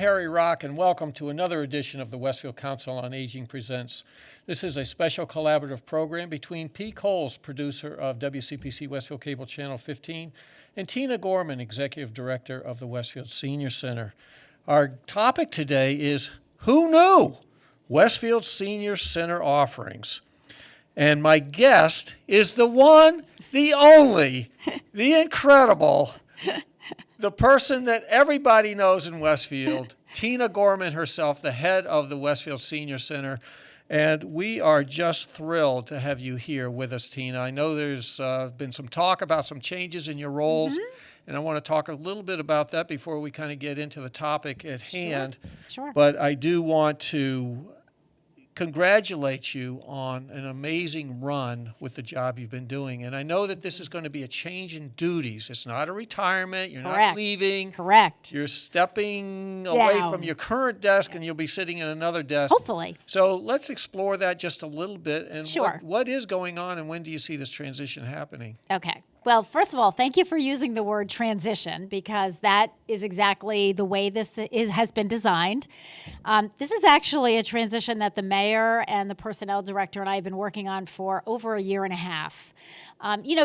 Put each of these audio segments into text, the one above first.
Harry Rock, and welcome to another edition of the Westfield Council on Aging Presents. This is a special collaborative program between P. Coles, producer of WCPC Westfield Cable Channel 15, and Tina Gorman, Executive Director of the Westfield Senior Center. Our topic today is Who Knew? Westfield Senior Center Offerings. And my guest is the one, the only, the incredible, the person that everybody knows in Westfield, Tina Gorman herself, the head of the Westfield Senior Center. And we are just thrilled to have you here with us, Tina. I know there's been some talk about some changes in your roles, and I want to talk a little bit about that before we kind of get into the topic at hand. Sure. But I do want to congratulate you on an amazing run with the job you've been doing. And I know that this is going to be a change in duties. It's not a retirement. You're Correct. not leaving. Correct. You're stepping away Down. from your current desk, and you'll be sitting in another desk. Hopefully. So let's explore that just a little bit. And Sure. what is going on, and when do you see this transition happening? Okay. Well, first of all, thank you for using the word transition, because that is exactly the way this has been designed. This is actually a transition that the mayor and the personnel director and I have been working on for over a year and a half.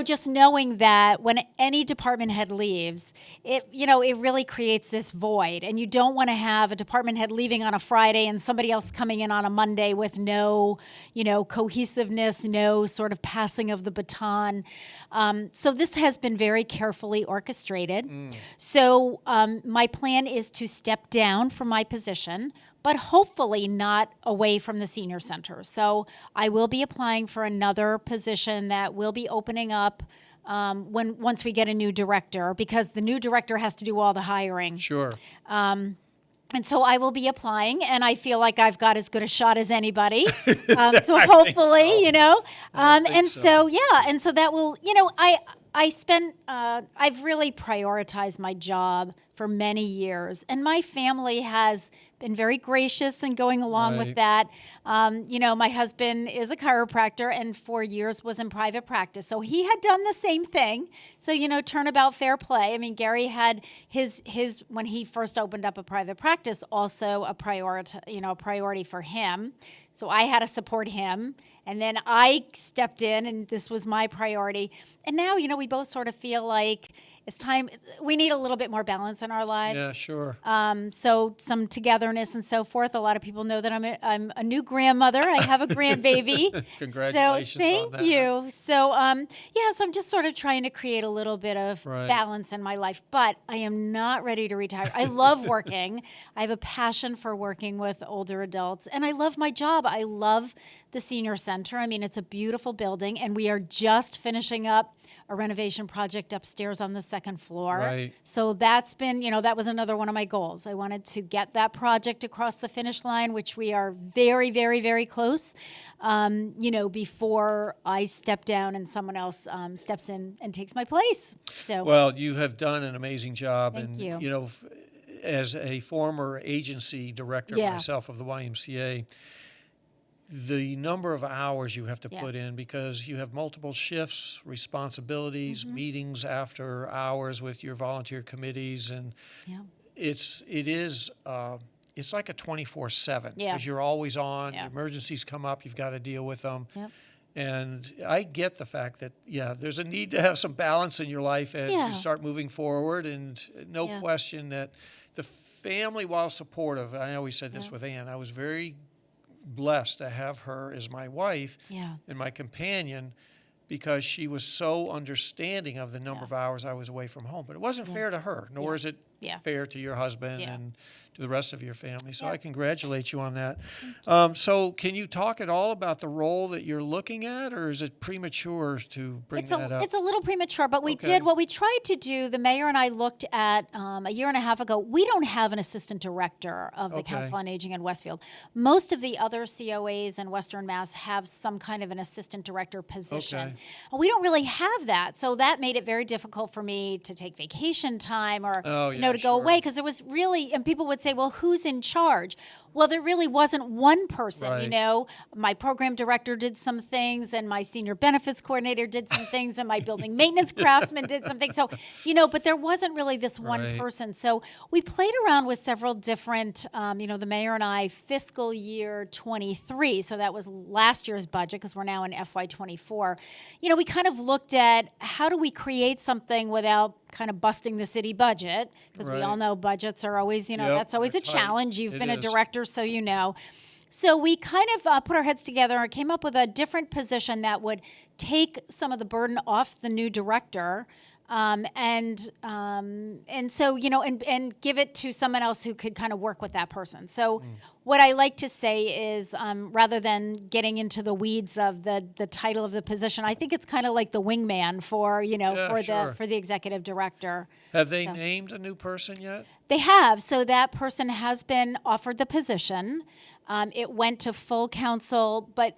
Just knowing that when any department head leaves, it really creates this void, and you don't want to have a department head leaving on a Friday and somebody else coming in on a Monday with no, cohesiveness, no sort of passing of the baton. So this has been very carefully orchestrated. So my plan is to step down from my position, but hopefully not away from the senior center. So I will be applying for another position that will be opening up once we get a new director, because the new director has to do all the hiring. Sure. And so I will be applying, and I feel like I've got as good a shot as anybody. So hopefully, so. And so that will, I've really prioritized my job for many years, and my family has been very gracious in going along with that. My husband is a chiropractor and for years was in private practice. So he had done the same thing. So, turnabout fair play. I mean, Gary had his when he first opened up a private practice, also a priority for him. So I had to support him. And then I stepped in, and this was my priority. And now, we both sort of feel like it's time. We need a little bit more balance in our lives. Yeah, sure. So some togetherness and so forth. A lot of people know that I'm a new grandmother. I have a grandbaby. Congratulations so thank on that. you. So so I'm just sort of trying to create a little bit of balance in my life. But I am not ready to retire. I love working. I have a passion for working with older adults, and I love my job. I love the senior center. I mean, it's a beautiful building, and we are just finishing up a renovation project upstairs on the second floor. Right. So that's been, that was another one of my goals. I wanted to get that project across the finish line, which we are very, very, very close, before I step down and someone else steps in and takes my place. So. Well, you have done an amazing job. Thank you. As a former agency director myself of the YMCA, the number of hours you have to put in, because you have multiple shifts, responsibilities, meetings after hours with your volunteer committees, and it's like a 24/7, because you're always on. Emergencies come up, you've got to deal with them. And I get the fact that, there's a need to have some balance in your life as you start moving forward, and no question that the family, while supportive, I always said this with Ann, I was very blessed to have her as my wife and my companion, because she was so understanding of the number of hours I was away from home. But it wasn't fair to her, nor is it fair to your husband and to the rest of your family. So I congratulate you on that. So can you talk at all about the role that you're looking at, or is it premature to bring that up? It's a little premature, but we did what we tried to do. The mayor and I looked at a year and a half ago. We don't have an assistant director of the Council on Aging in Westfield. Most of the other COAs in Western Mass have some kind of an assistant director position. We don't really have that, so that made it very difficult for me to take vacation time or to go away, because it was really, and people would say, well, who's in charge? Well, there really wasn't one person, Right. you know. My program director did some things, and my senior benefits coordinator did some things, and my building maintenance craftsman did some things. So, you know, but there wasn't really this one Right. person. So we played around with several different, you know, the mayor and I, fiscal year 23. So that was last year's budget, because we're now in FY24. You know, we kind of looked at how do we create something without kind of busting the city budget, because we all Right. know budgets are always, you know, Yep, that's always they're a tight. challenge. You've It been a is. director, so you know. So we kind of put our heads together and came up with a different position that would take some of the burden off the new director, and so, you know, and give it to someone else who could kind of work with that person. So what I like to say is, rather than getting into the weeds of the title of the position, I think it's kind of like the wingman for, you know, Yeah, sure. for the executive director. Have they So- named a new person yet? They have. So that person has been offered the position. It went to full council, but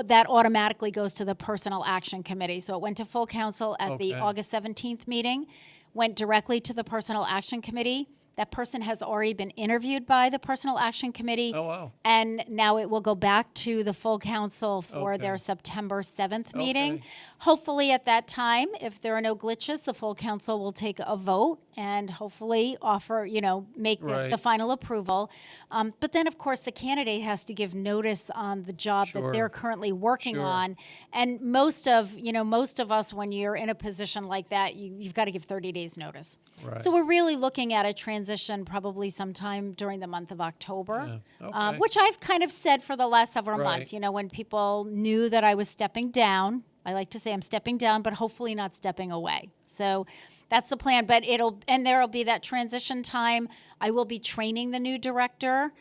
that automatically goes to the Personnel Action Committee. So it went to full council at the Okay. August 17th meeting, went directly to the Personnel Action Committee. That person has already been interviewed by the Personnel Action Committee. Oh, wow. And now it will go back to the full council for Okay. their September 7th meeting. Okay. Hopefully at that time, if there are no glitches, the full council will take a vote and hopefully offer, you know, make Right. the final approval. But then, of course, the candidate has to give notice on the job Sure. that they're currently working Sure. on. And most of us, when you're in a position like that, you've got to give 30 days notice. Right. So we're really looking at a transition probably sometime during the month of October, Yeah. Okay. which I've kind of said for the last several Right. months. You know, when people knew that I was stepping down, I like to say I'm stepping down, but hopefully not stepping away. So that's the plan. But there'll be that transition time. I will be training the new director,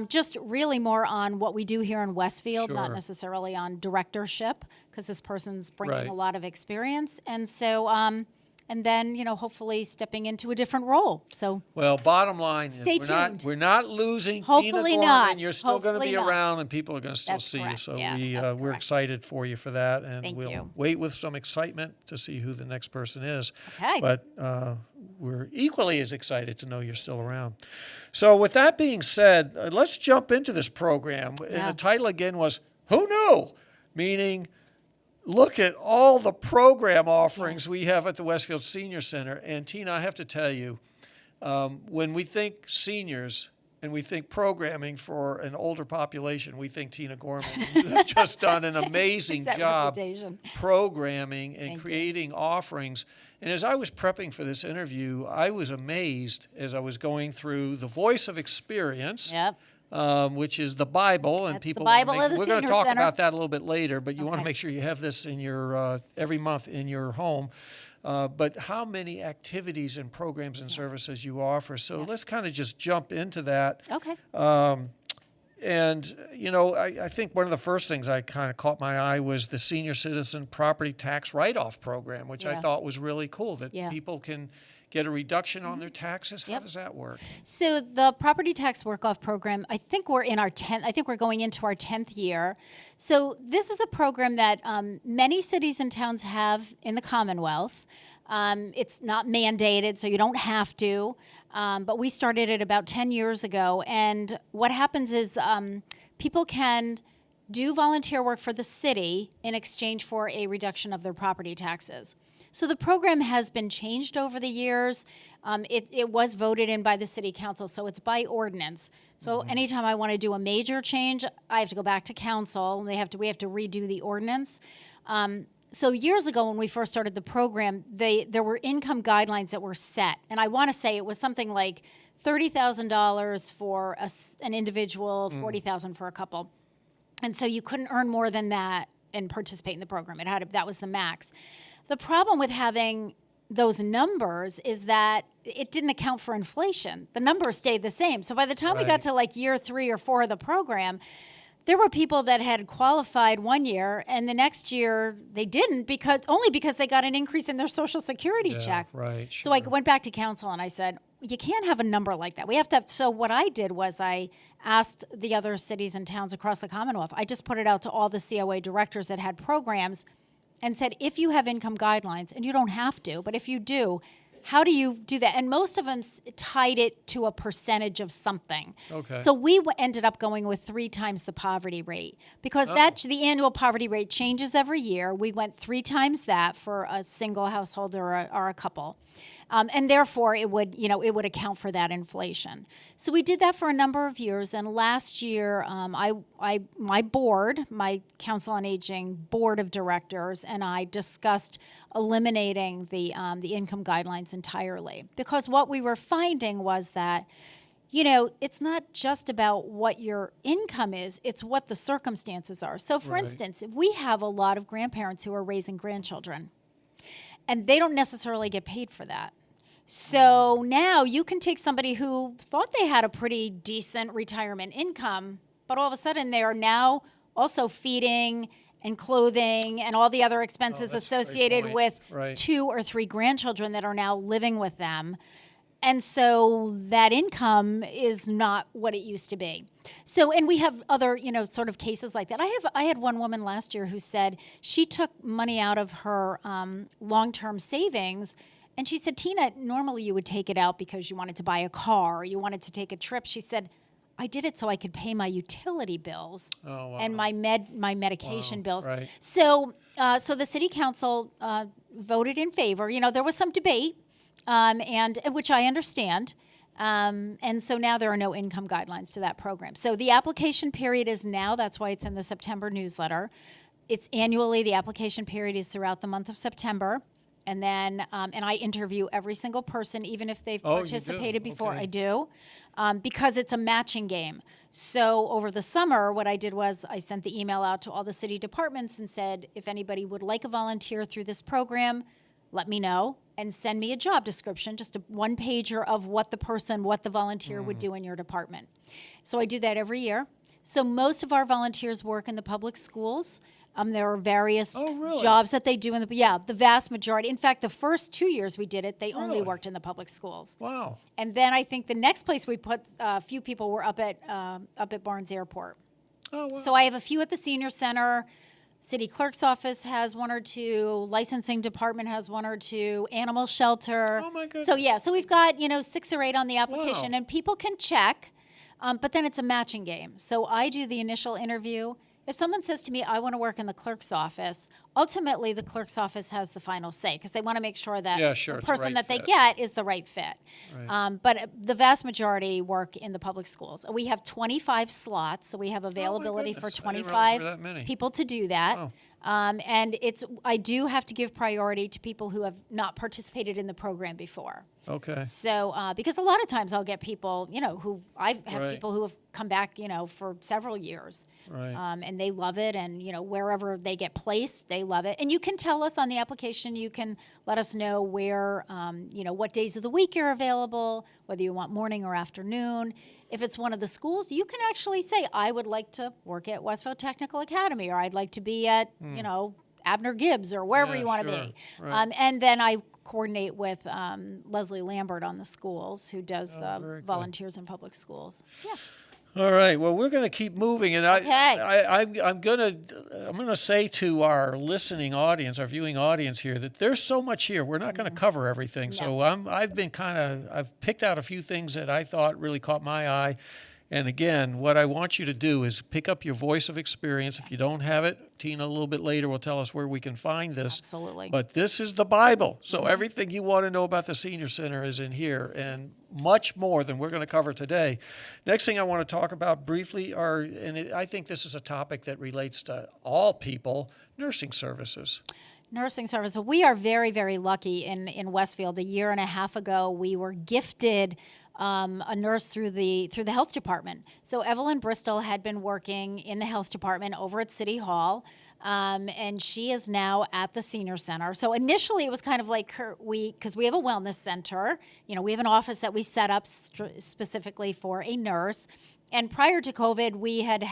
just really more on what we do here in Westfield, not Sure. necessarily on directorship, because this person's bringing Right. a lot of experience. And so, and then, you know, hopefully stepping into a different role. So Well, bottom line Stay is tuned. we're not losing Hopefully Tina Gorman. not. You're still going to Hopefully be not. around, and people are going to still That's see correct. you. So Yeah, that's we're correct. excited for you for that, and Thank we'll you. wait with some excitement to see who the next person is. Okay. But we're equally as excited to know you're still around. So with that being said, let's jump into this program. And Yeah. the title again was "Who Knew?" Meaning, look at all the program offerings we have at the Westfield Senior Center. And Tina, I have to tell you, when we think seniors and we think programming for an older population, we think Tina Gorman. You have just done an amazing It's that job reputation. programming and Thank you. creating offerings. And as I was prepping for this interview, I was amazed as I was going through the Voice of Experience. Yep. Which is the Bible, and That's the people. wanna Bible of the we're going to Senior talk Center. about that a little bit later, but you want to Okay. make sure you have this in your every month in your home. But how many activities and programs and services you offer? So let's kind of just jump into that. Okay. And you know, I think one of the first things I kind of caught my eye was the Senior Citizen Property Tax Write-Off Program, which I Yeah. thought was really cool. That Yeah. people can get a reduction on their taxes. How Yep. does that work? So the property tax work-off program, I think we're in our 10th, I think we're going into our 10th year. So this is a program that many cities and towns have in the Commonwealth. It's not mandated, so you don't have to. But we started it about 10 years ago. And what happens is people can do volunteer work for the city in exchange for a reduction of their property taxes. So the program has been changed over the years. It was voted in by the city council, so it's by ordinance. So anytime I want to do a major change, I have to go back to council. We have to redo the ordinance. So years ago, when we first started the program, there were income guidelines that were set, and I want to say it was something like $30,000 for an individual, $40,000 for a couple, and so you couldn't earn more than that and participate in the program. That was the max. The problem with having those numbers is that it didn't account for inflation. The numbers stayed the same. So by the time we got Right. to like year 3 or 4 of the program, there were people that had qualified one year and the next year they didn't only because they got an increase in their Social Security Yeah, check. right, So I sure. went back to council and I said, you can't have a number like that. We have to have, so what I did was I asked the other cities and towns across the Commonwealth. I just put it out to all the COA directors that had programs and said, if you have income guidelines, and you don't have to, but if you do, how do you do that? And most of them tied it to a percentage of something. Okay. So we ended up going with 3 times the poverty rate because the annual poverty rate changes every year. We went 3 times that for a single household or a couple. And therefore, it would account for that inflation. So we did that for a number of years. And last year, my board, my Council on Aging board of directors, and I discussed eliminating the income guidelines entirely. Because what we were finding was that, it's not just about what your income is, it's what the circumstances are. So, for instance, we have a lot of grandparents who are raising grandchildren. And they don't necessarily get paid for that. So now you can take somebody who thought they had a pretty decent retirement income, but all of a sudden they are now also feeding and clothing and all the other expenses associated with 2 or 3 grandchildren that are now living with them. And so that income is not what it used to be. So, and we have other, sort of cases like that. I had one woman last year who said she took money out of her long-term savings, and she said, Tina, normally you would take it out because you wanted to buy a car or you wanted to take a trip. She said, I did it so I could pay my utility bills and my medication bills. Right. So the city council voted in favor. There was some debate. And which I understand. And so now there are no income guidelines to that program. So the application period is now, that's why it's in the September newsletter. It's annually, the application period is throughout the month of September. And then, and I interview every single person, even if they've participated before. Okay. I do, because it's a matching game. So over the summer, what I did was I sent the email out to all the city departments and said, if anybody would like a volunteer through this program, let me know and send me a job description, just a one-pager of what the volunteer would do in your department. So I do that every year. So most of our volunteers work in the public schools. There are various jobs that they do the vast majority. In fact, the first 2 years we did it, they only worked in the public schools. Wow. And then I think the next place we put a few people were up at Barnes Airport. Oh, wow. So I have a few at the senior center. City clerk's office has 1 or 2. Licensing department has 1 or 2. Animal shelter. Oh, my goodness. So we've got, 6 or 8 on the application. Wow. And people can check, but then it's a matching game. So I do the initial interview. If someone says to me, I want to work in the clerk's office, ultimately the clerk's office has the final say because they want to make sure that the person that they get is the right fit. Right. But the vast majority work in the public schools. We have 25 slots, so we have availability for 25 people to do that. Oh. And I do have to give priority to people who have not participated in the program before. Okay. So, because a lot of times I'll get people, who I have people who have come back, for several years. Right. And they love it. And, wherever they get placed, they love it. And you can tell us on the application, you can let us know where, what days of the week you're available, whether you want morning or afternoon. If it's one of the schools, you can actually say, I would like to work at Westfield Technical Academy, or I'd like to be at, Abner Gibbs, or wherever you want to be. Right. And then I coordinate with Leslie Lambert on the schools, who does the volunteers in public schools. Yeah. All right. Well, we're going to keep moving, and I'm going to say to our listening audience, our viewing audience here, that there's so much here. We're not going to cover everything. No. So I've picked out a few things that I thought really caught my eye. And again, what I want you to do is pick up your voice of experience. If you don't have it, Tina a little bit later will tell us where we can find this. Absolutely. But this is the Bible. So everything you want to know about the Senior Center is in here, and much more than we're going to cover today. Next thing I want to talk about briefly I think this is a topic that relates to all people, nursing services. Nursing service. We are very, very lucky in Westfield. A year and a half ago, we were gifted a nurse through the health department. So Evelyn Bristol had been working in the health department over at City Hall, and she is now at the Senior Center. So initially it was kind of like because we have a wellness center, we have an office that we set up specifically for a nurse. And prior to COVID, we had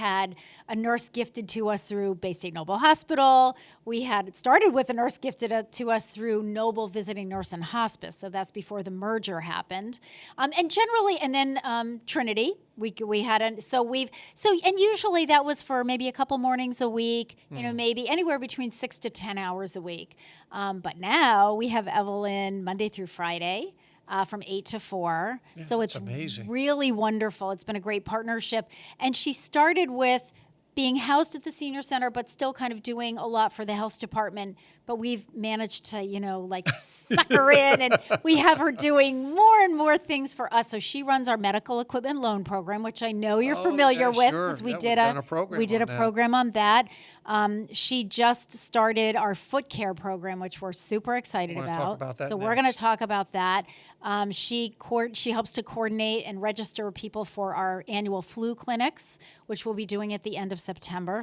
a nurse gifted to us through Bay State Noble Hospital. It started with a nurse gifted to us through Noble Visiting Nurse and Hospice. So that's before the merger happened. And then Trinity We hadn't. And usually that was for maybe a couple mornings a week, maybe anywhere between 6 to 10 hours a week. But now we have Evelyn Monday through Friday. From 8 to 4. Yeah, so it's amazing. Really wonderful. It's been a great partnership. And she started with being housed at the senior center, but still kind of doing a lot for the health department. But we've managed to, suck her in, and we have her doing more and more things for us. So she runs our medical equipment loan program, which I know you're familiar with because we did a program on that. She just started our foot care program, which we're super excited about. Talk about that so next. We're going to talk about that. She helps to coordinate and register people for our annual flu clinics, which we'll be doing at the end of September.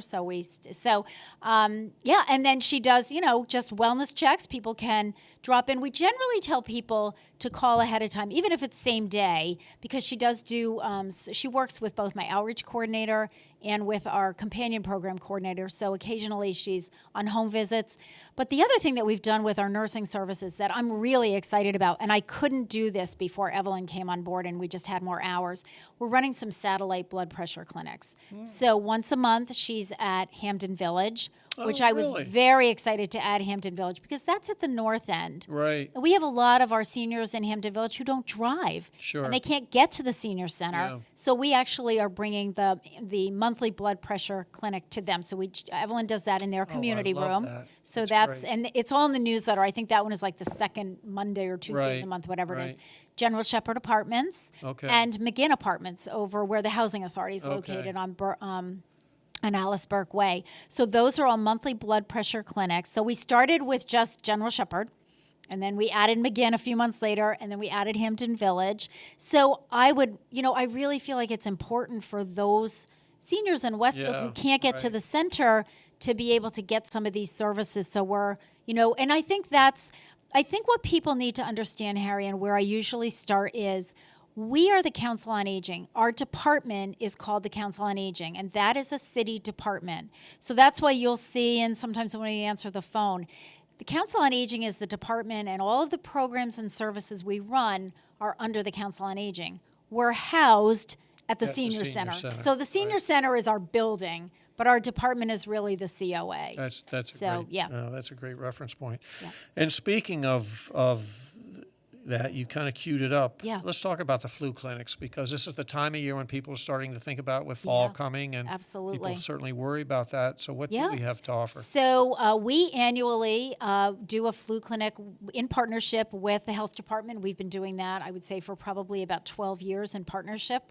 And then she does, just wellness checks. People can drop in. We generally tell people to call ahead of time, even if it's same day, because she does do, she works with both my outreach coordinator and with our companion program coordinator. So occasionally she's on home visits. But the other thing that we've done with our nursing services that I'm really excited about, and I couldn't do this before Evelyn came on board and we just had more hours, we're running some satellite blood pressure clinics. So once a month, she's at Hampden Village, which I was very excited to add Hampden Village because that's at the north end. Right. We have a lot of our seniors in Hampden Village who don't drive. Sure. And they can't get to the senior center. Yeah. So we actually are bringing the monthly blood pressure clinic to them. So Evelyn does that in their community room. That. So that's and it's all in the newsletter. I think that one is like the second Monday or Tuesday of the month, whatever it is. General Shepherd Apartments and McGinn Apartments over where the Housing Authority is located on Alice Burke Way. So those are all monthly blood pressure clinics. So we started with just General Shepherd, and then we added McGinn a few months later, and then we added Hampden Village. So I really feel like it's important for those seniors in Westfield who can't get to the center to be able to get some of these services. So we're, and I think what people need to understand, Harry, and where I usually start is, we are the Council on Aging. Our department is called the Council on Aging, and that is a city department. So that's why you'll see, and sometimes when we answer the phone, the Council on Aging is the department, and all of the programs and services we run are under the Council on Aging. We're housed at the Senior Center. So the Senior Center is our building, but our department is really the COA. That's a great reference point. Yeah. And speaking of that, you kind of queued it up. Yeah. Let's talk about the flu clinics, because this is the time of year when people are starting to think about with fall coming, and people certainly worry about that. So what do we have to offer? So we annually do a flu clinic in partnership with the health department. We've been doing that, I would say, for probably about 12 years in partnership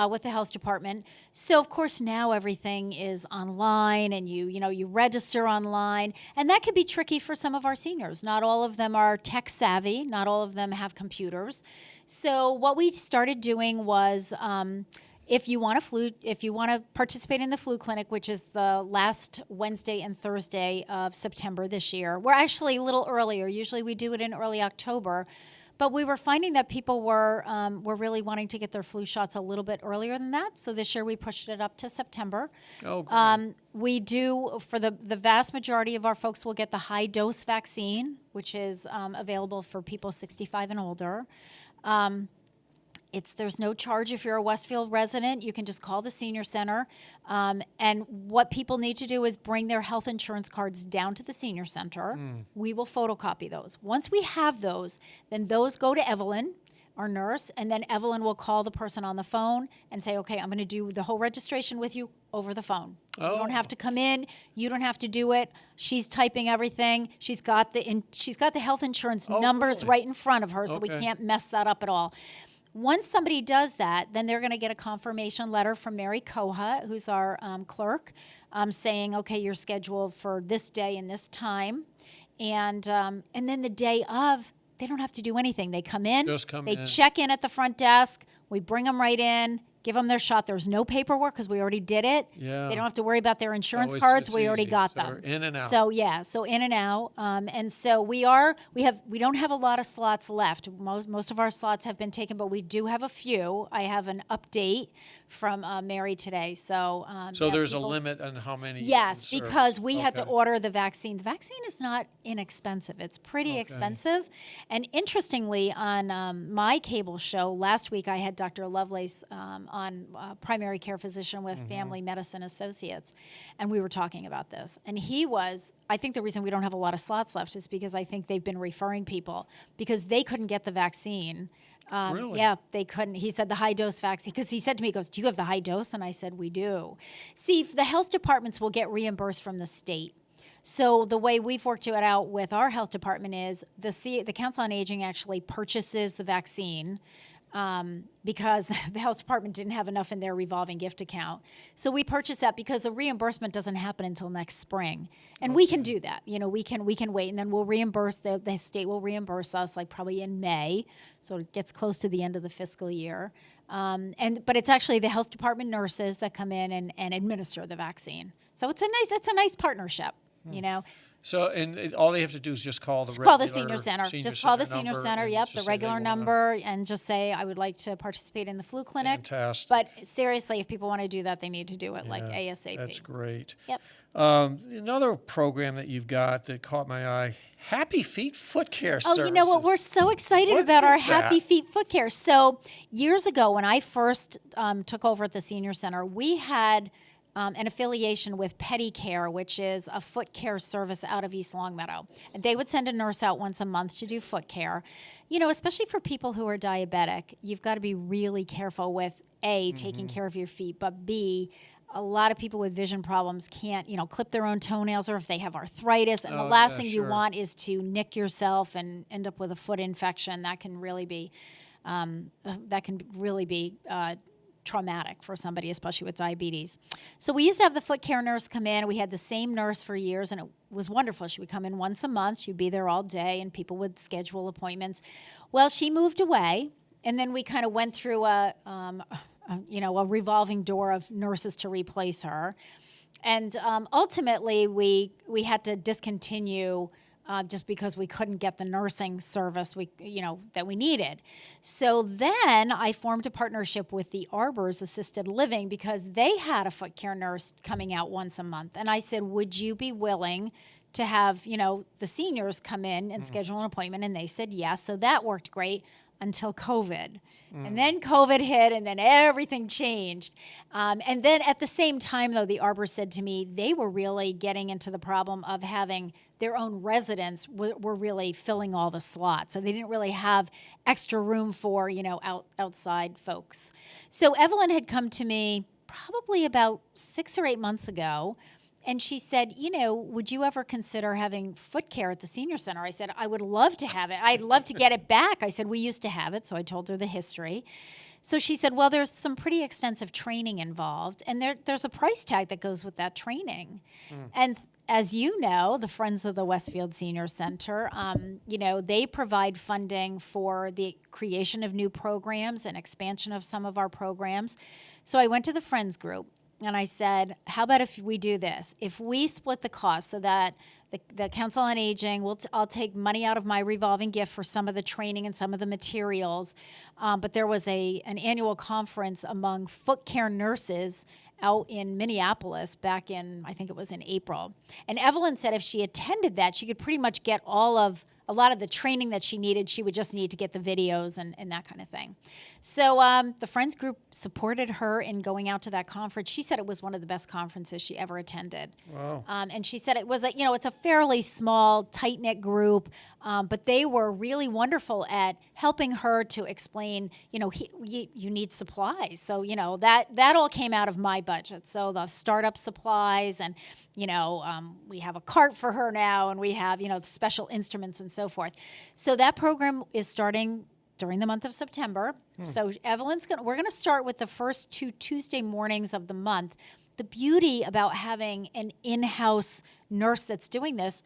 with the health department. So of course now everything is online, and you register online, and that can be tricky for some of our seniors. Not all of them are tech savvy. Not all of them have computers. So what we started doing was, if you want to participate in the flu clinic, which is the last Wednesday and Thursday of September this year, we're actually a little earlier. Usually we do it in early October. But we were finding that people were really wanting to get their flu shots a little bit earlier than that. So this year we pushed it up to September. Oh, great. We do, for the vast majority of our folks will get the high dose vaccine, which is available for people 65 and older. There's no charge if you're a Westfield resident. You can just call the senior center. And what people need to do is bring their health insurance cards down to the senior center. We will photocopy those. Once we have those, then those go to Evelyn, our nurse, and then Evelyn will call the person on the phone and say, okay, I'm going to do the whole registration with you over the phone. You don't have to come in. You don't have to do it. She's typing everything. She's got the health insurance numbers right in front of her, so we can't mess that up at all. Once somebody does that, then they're going to get a confirmation letter from Mary Koha, who's our clerk, saying, okay, you're scheduled for this day and this time. And then the day of, they don't have to do anything. They come in, they check in at the front desk, we bring them right in, give them their shot. There's no paperwork because we already did it. Yeah. They don't have to worry about their insurance cards. We already got them. In and out. So in and out. And so we don't have a lot of slots left. Most of our slots have been taken, but we do have a few. I have an update from Mary today. So there's a limit on how many. Yes, because we had to order the vaccine. The vaccine is not inexpensive. It's pretty expensive. And interestingly, on my cable show last week, I had Dr. Lovelace on primary care physician with Family Medicine Associates, and we were talking about this. And I think the reason we don't have a lot of slots left is because I think they've been referring people because they couldn't get the vaccine. Really? Yeah, they couldn't. He said the high dose vaccine, because he said to me, he goes, do you have the high dose? And I said, we do. See, the health departments will get reimbursed from the state. So the way we've worked it out with our health department is the Council on Aging actually purchases the vaccine because the health department didn't have enough in their revolving gift account. So we purchase that because the reimbursement doesn't happen until next spring. And we can do that. We can wait, and then we'll reimburse, the state will reimburse us like probably in May. So it gets close to the end of the fiscal year. But it's actually the health department nurses that come in and administer the vaccine. So it's a nice partnership. So, all they have to do is just call the call the senior center. Just call the senior center. Yep, the regular number, and just say, I would like to participate in the flu clinic. Fantastic. But seriously, if people want to do that, they need to do it like ASAP. That's great. Yep. Another program that you've got that caught my eye, Happy Feet Foot Care Services. Oh, you know what? We're so excited about our Happy Feet Foot Care. So years ago, when I first took over at the senior center, we had an affiliation with Pedicare, which is a foot care service out of East Longmeadow. And they would send a nurse out once a month to do foot care. Especially for people who are diabetic, you've got to be really careful with A, taking care of your feet, but B, a lot of people with vision problems can't, clip their own toenails, or if they have arthritis. And the last thing you want is to nick yourself and end up with a foot infection. That can really be traumatic for somebody, especially with diabetes. So we used to have the foot care nurse come in. We had the same nurse for years, and it was wonderful. She would come in once a month. She'd be there all day, and people would schedule appointments. Well, she moved away, and then we kind of went through a revolving door of nurses to replace her. And ultimately, we had to discontinue just because we couldn't get the nursing service that we needed. So then I formed a partnership with the Arbors Assisted Living because they had a foot care nurse coming out once a month. And I said, would you be willing to have, the seniors come in and schedule an appointment? And they said yes. So that worked great until COVID. And then COVID hit, and then everything changed. And then at the same time, though, the Arbor said to me they were really getting into the problem of having their own residents were really filling all the slots. So they didn't really have extra room for, outside folks. So Evelyn had come to me probably about 6 or 8 months ago, and she said, would you ever consider having foot care at the senior center? I said, I would love to have it. I'd love to get it back. I said, we used to have it, so I told her the history. So she said, well, there's some pretty extensive training involved, and there's a price tag that goes with that training. And as you know, the Friends of the Westfield Senior Center, they provide funding for the creation of new programs and expansion of some of our programs. So I went to the Friends group, and I said, how about if we do this? If we split the cost so that the Council on Aging, I'll take money out of my revolving gift for some of the training and some of the materials. But there was an annual conference among foot care nurses out in Minneapolis back in, I think it was in April. And Evelyn said if she attended that, she could pretty much get a lot of the training that she needed. She would just need to get the videos and that kind of thing. So the Friends group supported her in going out to that conference. She said it was one of the best conferences she ever attended. Wow. And she said it was it's a fairly small, tight-knit group, but they were really wonderful at helping her to explain, you need supplies. So, that all came out of my budget. So the startup supplies and, we have a cart for her now, and we have, special instruments and so forth. So that program is starting during the month of September. So we're going to start with the first 2 Tuesday mornings of the month. The beauty about having an in-house nurse that's doing this,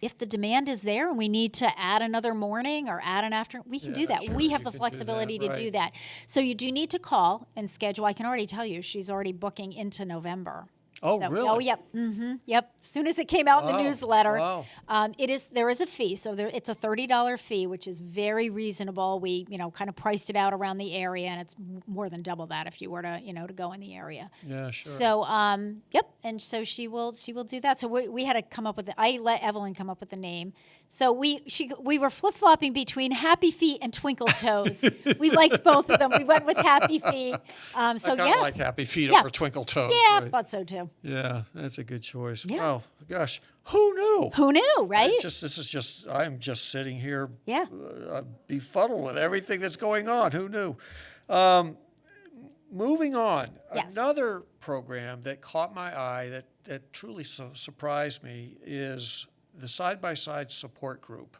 if the demand is there and we need to add another morning or add an afternoon, we can do that. Sure, we have the flexibility to do that. So you do need to call and schedule. I can already tell you she's already booking into November. Oh, really? Oh, yep. Yep. As soon as it came out in the newsletter, there is a fee. So it's a $30 fee, which is very reasonable. We, kind of priced it out around the area, and it's more than double that if you were to, to go in the area. Yeah, sure. So, yep. And so she will do that. So we had to come up with I let Evelyn come up with the name. So we were flip-flopping between Happy Feet and Twinkle Toes. We liked both of them. We went with Happy Feet. I kind of like Happy Feet over Twinkle Toes. Yeah, right? thought so too. Yeah, that's a good choice. Yeah. Oh gosh, who knew? Who knew, right? I'm just sitting here, Yeah. befuddled with everything that's going on. Who knew? Moving on, Yes. another program that caught my eye that truly surprised me is the side-by-side support group.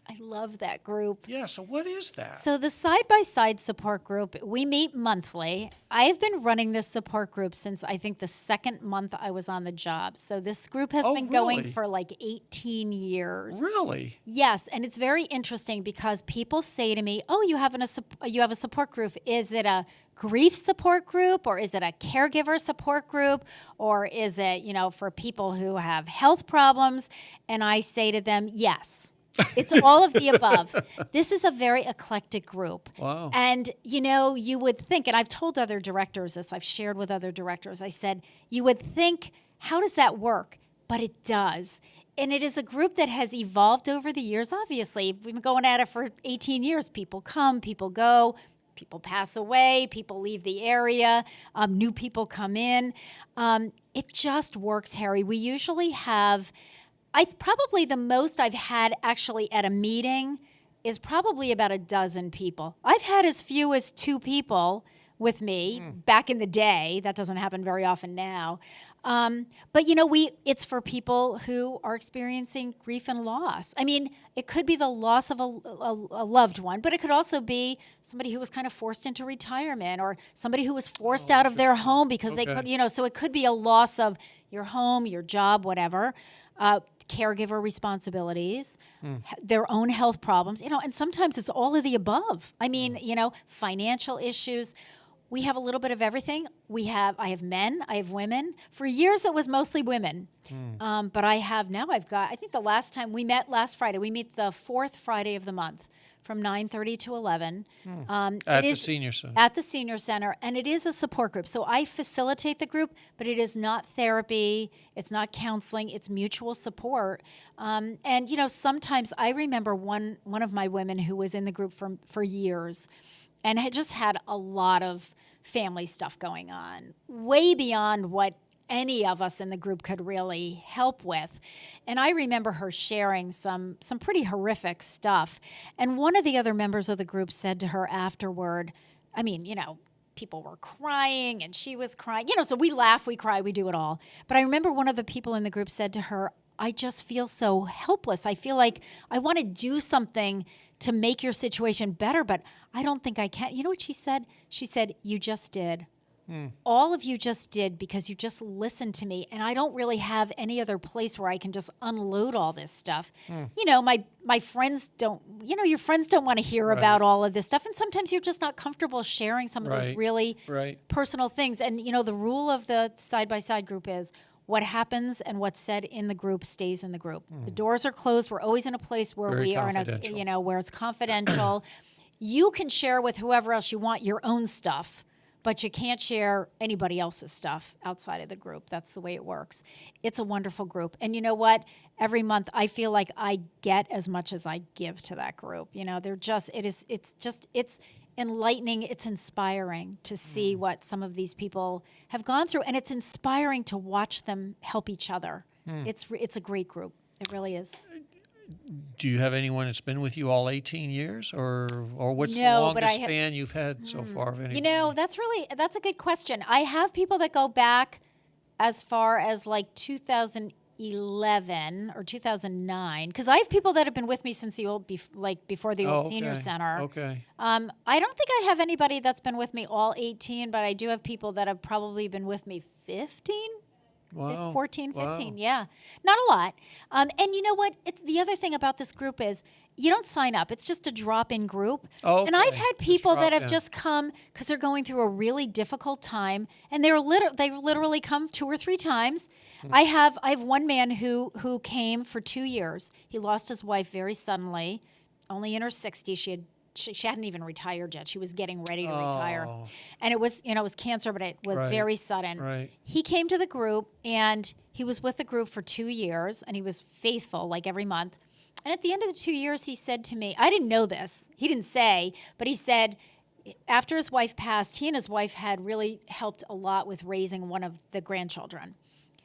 I love that group. Yeah, so what is that? So the side-by-side support group, we meet monthly. I have been running this support group since I think the second month I was on the job. So this group has been going really? for like 18 years. Really? Yes, and it's very interesting because people say to me, "Oh, you have a support group. Is it a grief support group, or is it a caregiver support group, or is it, for people who have health problems?" And I say to them, "Yes." It's all of the above. This is a very eclectic group. Wow. And, you would think, and I've told other directors this, I've shared with other directors, I said, you would think, how does that work? But it does. And it is a group that has evolved over the years, obviously. We've been going at it for 18 years. People come, people go, people pass away, people leave the area, new people come in. It just works, Harry. We usually have... probably the most I've had actually at a meeting is probably about a dozen people. I've had as few as 2 people with me back in the day. That doesn't happen very often now. But it's for people who are experiencing grief and loss. I mean, it could be the loss of a loved one, but it could also be somebody who was kind of forced into retirement, or somebody who was forced out of their home because they could, so it could be a loss of your home, your job, whatever. Caregiver responsibilities, their own health problems, and sometimes it's all of the above. I mean, financial issues. We have a little bit of everything. I have men, I have women. For years, it was mostly women. But I think the last time we met last Friday, we meet the 4th Friday of the month from 9:30 to 11. At the senior center. At the senior center, and it is a support group. So I facilitate the group, but it is not therapy, it's not counseling, it's mutual support. And sometimes I remember one of my women who was in the group for years, and had just had a lot of family stuff going on, way beyond what any of us in the group could really help with. And I remember her sharing some pretty horrific stuff. And one of the other members of the group said to her afterward, people were crying and she was crying. So we laugh, we cry, we do it all. But I remember one of the people in the group said to her, "I just feel so helpless. I feel like I want to do something to make your situation better, but I don't think I can." You know what she said? She said, "You just did. All of you just did, because you just listened to me, and I don't really have any other place where I can just unload all this stuff." My friends don't, your friends don't want to hear about all of this stuff, and sometimes you're just not comfortable sharing some of those really personal things. And, the rule of the side-by-side group is what happens and what's said in the group stays in the group. The doors are closed. We're always in a place where Very we are where it's confidential. You can share with whoever else you want your own stuff, but you can't share anybody else's stuff outside of the group. That's the way it works. It's a wonderful group. And you know what? Every month I feel like I get as much as I give to that group. It's enlightening, it's inspiring to see what some of these people have gone through, and it's inspiring to watch them help each other. It's a great group. It really is. Do you have anyone that's been with you all 18 years, or what's the longest span you've had so far of anyone? That's a good question. I have people that go back as far as like 2011 or 2009, because I have people that have been with me since before the old senior center. Okay. I don't think I have anybody that's been with me all 18, but I do have people that have probably been with me 15. Wow. 14, 15, yeah. Not a lot. And you know what? It's the other thing about this group is you don't sign up. It's just a drop-in group. Okay. And I've had people that have just come because they're going through a really difficult time, and they literally come 2 or 3 times. I have one man who came for 2 years. He lost his wife very suddenly, only in her 60s. She hadn't even retired yet. She was getting ready to retire. And it was cancer, but it was very sudden. Right. He came to the group, and he was with the group for 2 years, and he was faithful, like every month. And at the end of the 2 years, he said to me, I didn't know this. He didn't say, but he said, after his wife passed, he and his wife had really helped a lot with raising one of the grandchildren.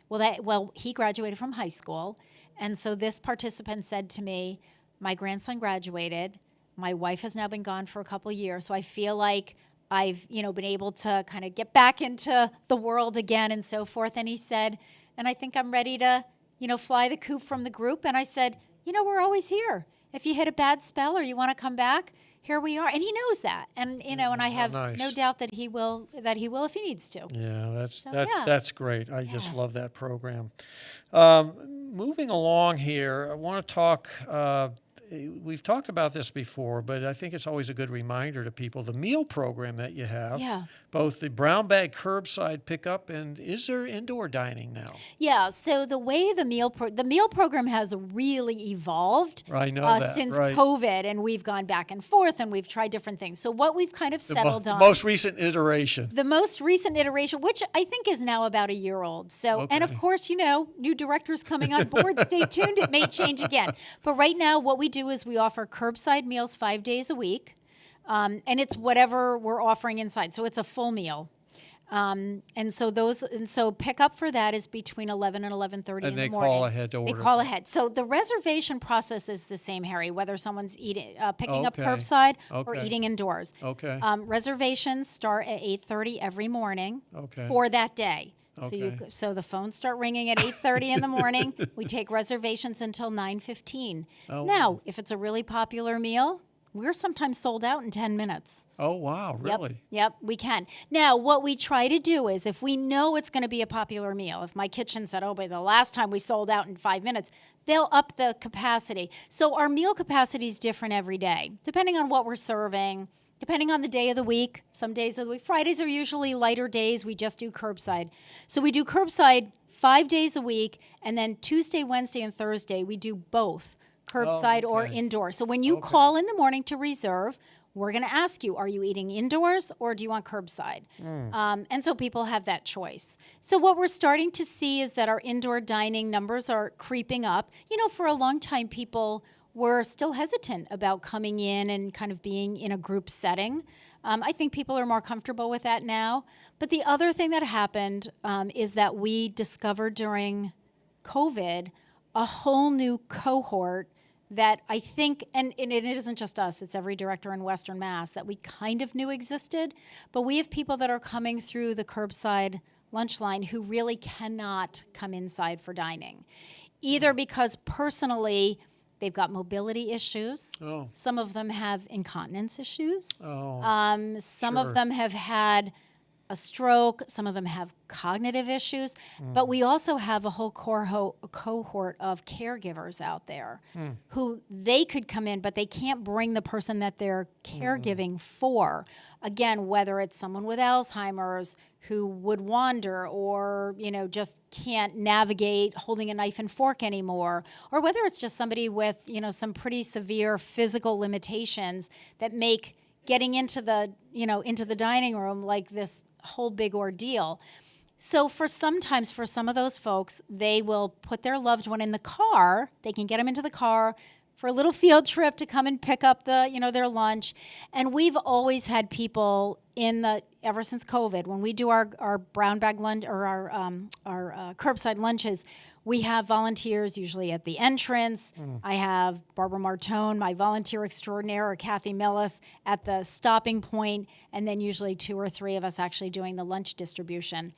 Well, he graduated from high school. And so this participant said to me, my grandson graduated. My wife has now been gone for a couple of years. So I feel like I've, been able to kind of get back into the world again and so forth. And he said, and I think I'm ready to, fly the coop from the group. And I said, we're always here. If you hit a bad spell or you want to come back, here we are. And he knows that. And, and I have no doubt that he will if he needs to. Yeah, that's great. I just love that program. Moving along here, I want to talk, we've talked about this before, but I think it's always a good reminder to people, the meal program that you have, both the brown bag curbside pickup, and is there indoor dining now? Yeah, so the way the meal program has really evolved since COVID, and we've gone back and forth, and we've tried different things. So what we've kind of settled on. The most recent iteration. The most recent iteration, which I think is now about a year old. So, and of course, new directors coming on board, stay tuned, it may change again. But right now, what we do is we offer curbside meals 5 days a week. And it's whatever we're offering inside. So it's a full meal. And so pickup for that is between 11 and 11:30 in the morning. And they call ahead to order. They call ahead. So the reservation process is the same, Harry, whether someone's picking up curbside or eating indoors. Okay. Reservations start at 8:30 every morning for that day. So the phones start ringing at 8:30 in the morning. We take reservations until 9:15. Now, if it's a really popular meal, we're sometimes sold out in 10 minutes. Oh, wow, really? Yep, we can. Now, what we try to do is if we know it's going to be a popular meal, if my kitchen said, but the last time we sold out in 5 minutes, they'll up the capacity. So our meal capacity is different every day, depending on what we're serving, depending on the day of the week. Some days of the week. Fridays are usually lighter days. We just do curbside. So we do curbside 5 days a week, and then Tuesday, Wednesday, and Thursday, we do both. Curbside or indoor. So when you call in the morning to reserve, we're going to ask you, are you eating indoors or do you want curbside? And so people have that choice. So what we're starting to see is that our indoor dining numbers are creeping up. For a long time, people were still hesitant about coming in and kind of being in a group setting. I think people are more comfortable with that now. But the other thing that happened is that we discovered during COVID a whole new cohort that I think, and it isn't just us, it's every director in Western Mass that we kind of knew existed, but we have people that are coming through the curbside lunch line who really cannot come inside for dining, either because personally they've got mobility issues. Some of them have incontinence issues. Some of them have had a stroke. Some of them have cognitive issues. But we also have a whole cohort of caregivers out there who they could come in, but they can't bring the person that they're caregiving for. Again, whether it's someone with Alzheimer's who would wander or, just can't navigate holding a knife and fork anymore, or whether it's just somebody with, some pretty severe physical limitations that make getting into the dining room like this whole big ordeal. So for some of those folks, they will put their loved one in the car. They can get them into the car for a little field trip to come and pick up their lunch. And we've always had people ever since COVID, when we do our brown bag lunch or our curbside lunches, we have volunteers usually at the entrance. I have Barbara Martone, my volunteer extraordinaire, or Kathy Millis at the stopping point, and then usually 2 or 3 of us actually doing the lunch distribution.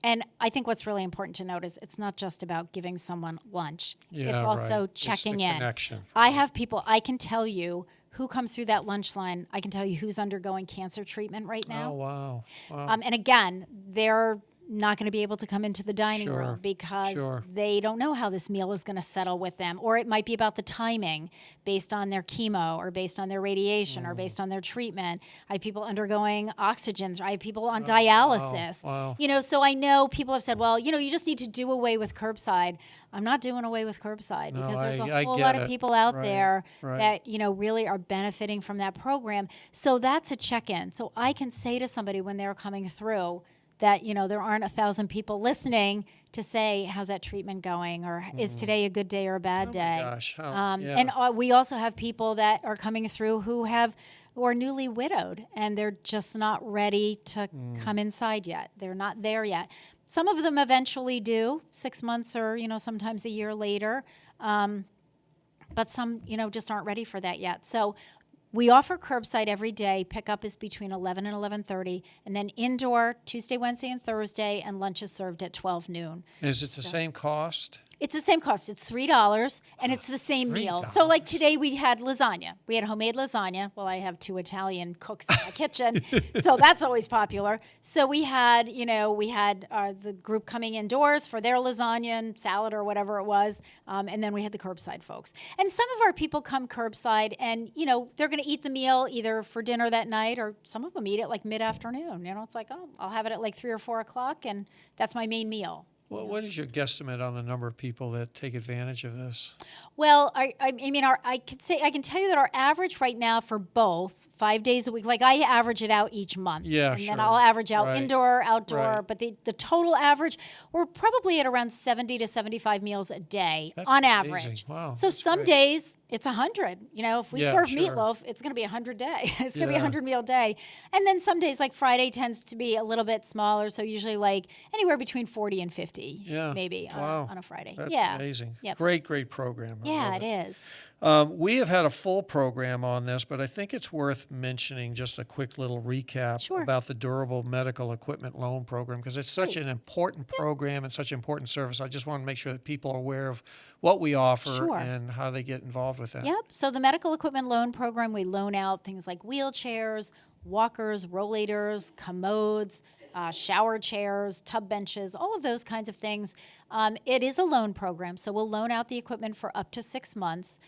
And I think what's really important to note is it's not just about giving someone lunch. It's also checking in. Connection. I have people, I can tell you who comes through that lunch line. I can tell you who's undergoing cancer treatment right now. Oh, wow. And again, they're not going to be able to come into the dining room because they don't know how this meal is going to settle with them. Or it might be about the timing based on their chemo or based on their radiation or based on their treatment. I have people undergoing oxygen. I have people on dialysis. Wow. So I know people have said, well, you just need to do away with curbside. I'm not doing away with curbside because there's a whole lot of people out there that, really are benefiting from that program. So that's a check-in. So I can say to somebody when they're coming through that, there aren't 1,000 people listening to say, how's that treatment going? Or is today a good day or a bad day? Oh my gosh. And we also have people that are coming through who are newly widowed, and they're just not ready to come inside yet. They're not there yet. Some of them eventually do, 6 months or, sometimes a year later. But some, just aren't ready for that yet. So we offer curbside every day. Pickup is between 11 and 11:30, and then indoor Tuesday, Wednesday, and Thursday, and lunch is served at 12 noon. And is it the same cost? It's the same cost. It's $3, and it's the same meal. So like today we had lasagna. We had homemade lasagna. Well, I have 2 Italian cooks in my kitchen, so that's always popular. So we had, the group coming indoors for their lasagna and salad or whatever it was, and then we had the curbside folks. And some of our people come curbside, and, they're going to eat the meal either for dinner that night, or some of them eat it like mid-afternoon. It's like, oh, I'll have it at like 3 or 4 o'clock, and that's my main meal. Well, what is your guesstimate on the number of people that take advantage of this? Well, I can tell you that our average right now for both 5 days a week, like I average it out each month. Yeah, and sure. then I'll average out Right. indoor, outdoor, Right. but the total average, we're probably at around 70 to 75 meals a day That's on amazing. average. Wow, So that's some great. days it's 100. If we Yeah, serve sure. meatloaf, it's going to be 100 day. It's going to be Yeah. 100 meal day. And then some days, like Friday tends to be a little bit smaller, so usually like anywhere between 40 and 50 maybe Wow. on a Friday. That's yeah. amazing. Yep. Great program. I Yeah, love it is. We have had a full program on this, but I think it's worth mentioning just a quick little recap Sure. about the Durable Medical Equipment Loan Program, because it's such Right. an important program and such an important service. I just want to make sure that people are aware of what we offer Sure. and how they get involved with that. Yep. So the medical equipment loan program, we loan out things like wheelchairs, walkers, rollators, commodes, shower chairs, tub benches, all of those kinds of things. It is a loan program, so we'll loan out the equipment for up to 6 months.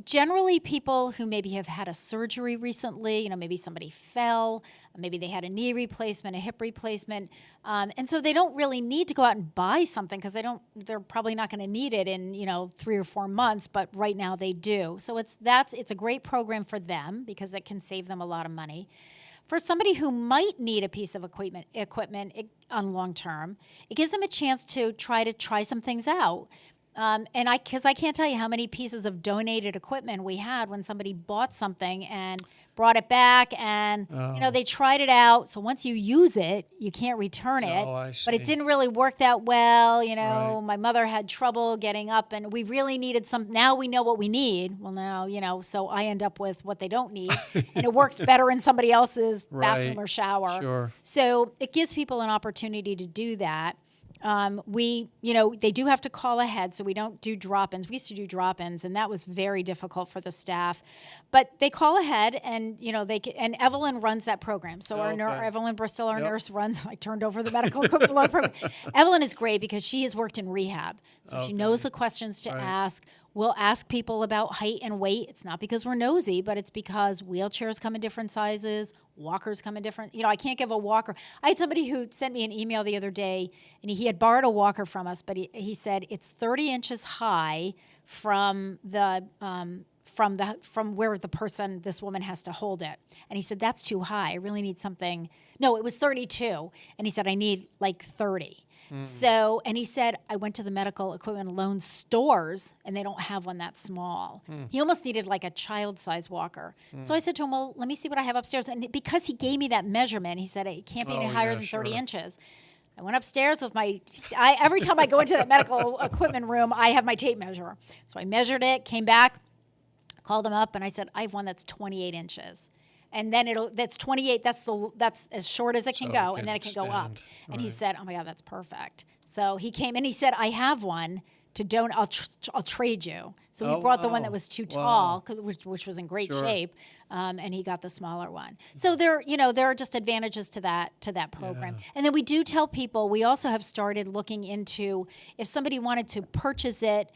Generally, people who maybe have had a surgery recently, maybe somebody fell, maybe they had a knee replacement, a hip replacement, and so they don't really need to go out and buy something because they're probably not going to need it in 3 or 4 months, but right now they do. So it's a great program for them because it can save them a lot of money. For somebody who might need a piece of equipment on long term, it gives them a chance to try some things out. Because I can't tell you how many pieces of donated equipment we had when somebody bought something and brought it back, and they tried it out. So once you use it, you can't return it. Oh, I see. But it didn't really work that well. Right. My mother had trouble getting up, and we really needed some. Now we know what we need. Well, now, so I end up with what they don't need, and it works better in somebody else's bathroom Right. or shower. Sure. So it gives people an opportunity to do that. They do have to call ahead, so we don't do drop-ins. We used to do drop-ins, and that was very difficult for the staff. But they call ahead, and and Evelyn runs that program. So Okay. Evelyn Bristol, our Yep. nurse, runs. I turned over the medical equipment loan program. Evelyn is great because she has worked in rehab, so she knows the questions to ask. We'll ask people about height and weight. It's not because we're nosy, but it's because wheelchairs come in different sizes, walkers come in different. I can't give a walker. I had somebody who sent me an email the other day, and he had borrowed a walker from us, but he said it's 30 inches high from where this woman has to hold it. And he said, that's too high. I really need something. No, it was 32. And he said, I need like 30. So, and he said, I went to the medical equipment loan stores and they don't have one that small. He almost needed like a child size walker. So I said to him, well, let me see what I have upstairs. And because he gave me that measurement, he said, it can't be any higher than 30 inches. I went upstairs with every time I go into that medical equipment room, I have my tape measure. So I measured it, came back, called him up, and I said, I have one that's 28 inches. And then that's 28, that's as short as it can go, and then it can go up. And he said, oh my God, that's perfect. So he came and he said, I have one to donate, I'll trade you. So he brought the one that was too tall, which was in great shape, and he got the smaller one. So there are just advantages to that program. Yeah. And then we do tell people, we also have started looking into if somebody wanted to purchase it,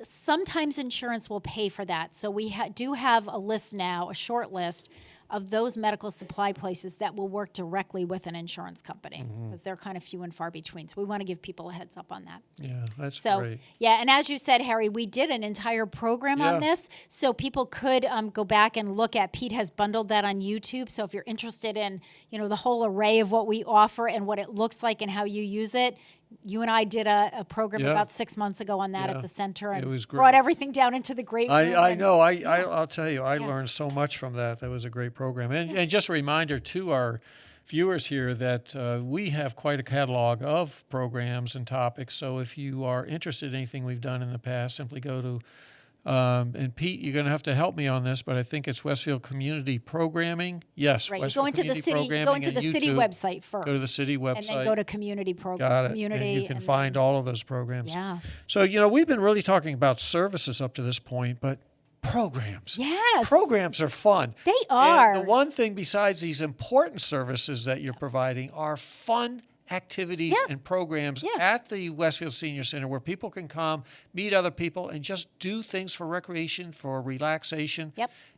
sometimes insurance will pay for that. So we do have a list now, a short list of those medical supply places that will work directly with an insurance company, because they're kind of few and far between. So we want to give people a heads up on that. Yeah, that's So, great. yeah, and as you said, Harry, we did an entire program on this, so people could go back and look at. Pete has bundled that on YouTube. So if you're interested in, the whole array of what we offer and what it looks like and how you use it, you and I did a program about 6 months ago on that at the center, and it was great. Brought everything down into the great room. I know. I'll tell you, I learned so much from that. That was a great program. And just a reminder to our viewers here that we have quite a catalog of programs and topics. So if you are interested in anything we've done in the past, simply go to and Pete, you're going to have to help me on this, but I think it's Westfield Community Programming. Yes, Right. Westfield You go into the city. Go into the city website first. Go to the city website. And then go to community program. Got it. Community, and you can find all of those programs. Yeah. So we've been really talking about services up to this point, but programs. Yes. Programs are fun. They are. And the one thing besides these important services that you're providing are fun activities and programs at the Westfield Senior Center where people can come, meet other people, and just do things for recreation, for relaxation,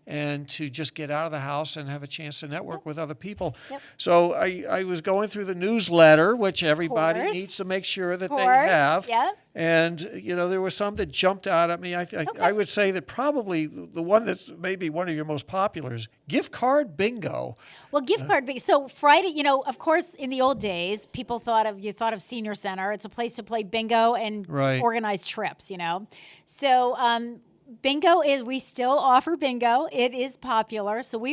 and to just get out of the house and have a chance to network with other people. So I was going through the newsletter, which everybody needs to make sure that they have. And, there was some that jumped out at me. I would say that probably the one that's maybe one of your most popular is gift card bingo. Well, gift card bingo. So Friday, of course, in the old days, people thought of Senior Center. It's a place to play bingo and organize trips, So bingo we still offer bingo. It is popular. So we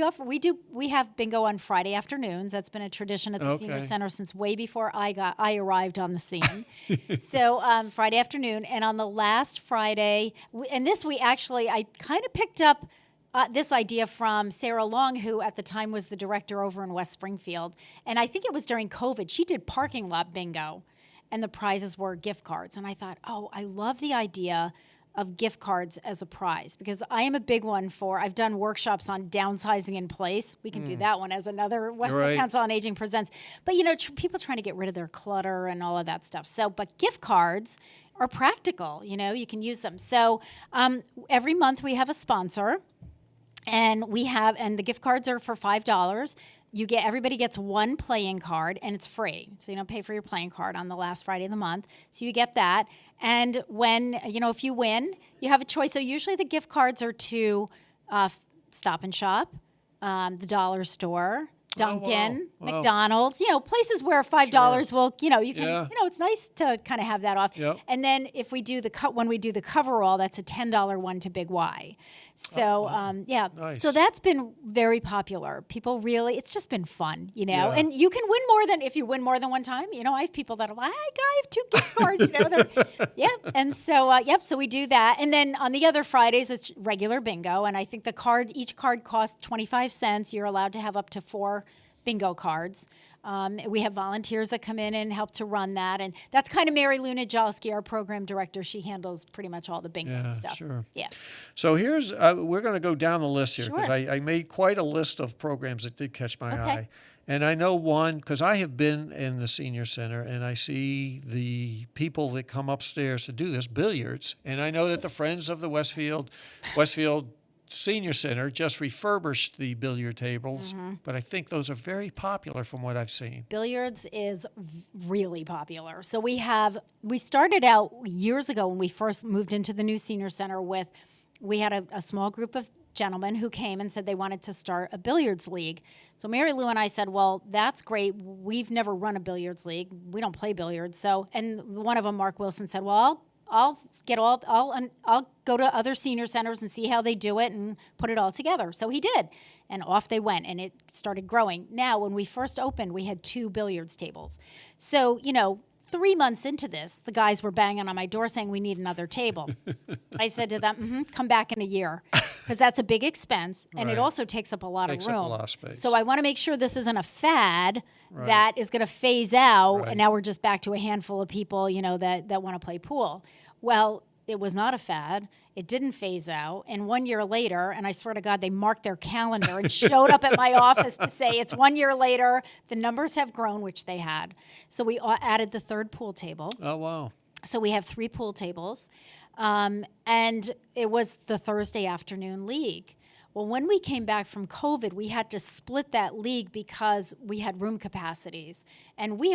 have bingo on Friday afternoons. That's been a tradition at the Senior Center since way before I arrived on the scene. So Friday afternoon, and on the last Friday, I kind of picked up this idea from Sarah Long, who at the time was the director over in West Springfield. And I think it was during COVID. She did parking lot bingo, and the prizes were gift cards. And I thought, I love the idea of gift cards as a prize, because I am a big one I've done workshops on downsizing in place. We can do that one as another Westfield Council on Aging presents. But, people trying to get rid of their clutter and all of that stuff. So, but gift cards are practical, you can use them. So every month we have a sponsor, and the gift cards are for $5. Everybody gets one playing card, and it's free. So you don't pay for your playing card on the last Friday of the month. So you get that. And when, if you win, you have a choice. So usually the gift cards are to Stop and Shop, the Dollar Store, Dunkin', McDonald's, places where $5 will, you can, it's nice to kind of have that off. And then if we do when we do the coverall, that's a $10 one to Big Y. So, nice. So that's been very popular. People really, it's just been fun, and you can win if you win more than one time. I have people that are like, I have 2 gift cards, And so, so we do that. And then on the other Fridays, it's regular bingo. And I think each card costs 25 cents. You're allowed to have up to 4 bingo cards. We have volunteers that come in and help to run that. And that's kind of Mary Lou Najalski, our program director. She handles pretty much all the bingo stuff. Sure. Yeah. So here's, we're going to go down the list here, because I made quite a list of programs that did catch my eye. And I know one, because I have been in the Senior Center, and I see the people that come upstairs to do this, billiards. And I know that the Friends of the Westfield Senior Center just refurbished the billiard tables, but I think those are very popular from what I've seen. Billiards is really popular. So we started out years ago when we first moved into the new Senior Center we had a small group of gentlemen who came and said they wanted to start a billiards league. So Mary Lou and I said, well, that's great. We've never run a billiards league. We don't play billiards. And one of them, Mark Wilson, said, well, I'll go to other senior centers and see how they do it and put it all together. So he did. And off they went, and it started growing. Now, when we first opened, we had 2 billiards tables. So, 3 months into this, the guys were banging on my door saying we need another table. I said to them, come back in a year, because that's a big expense, and it also takes up a lot of room. Up a lot of space. So I want to make sure this isn't a fad that is going to phase out, and now we're just back to a handful of people, that want to play pool. Well, it was not a fad. It didn't phase out. And 1 year later, and I swear to God, they marked their calendar and showed up at my office to say it's 1 year later. The numbers have grown, which they had. So we added the 3rd pool table. Oh, wow. So we have 3 pool tables. And it was the Thursday afternoon league. Well, when we came back from COVID, we had to split that league because we had room capacities. And we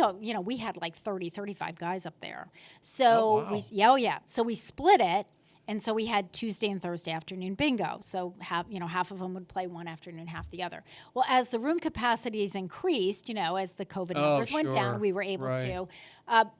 had like 30, 35 guys up there. So So we split it. And so we had Tuesday and Thursday afternoon bingo. So half of them would play one afternoon, half the other. Well, as the room capacities increased, as the COVID numbers went down, we were able to,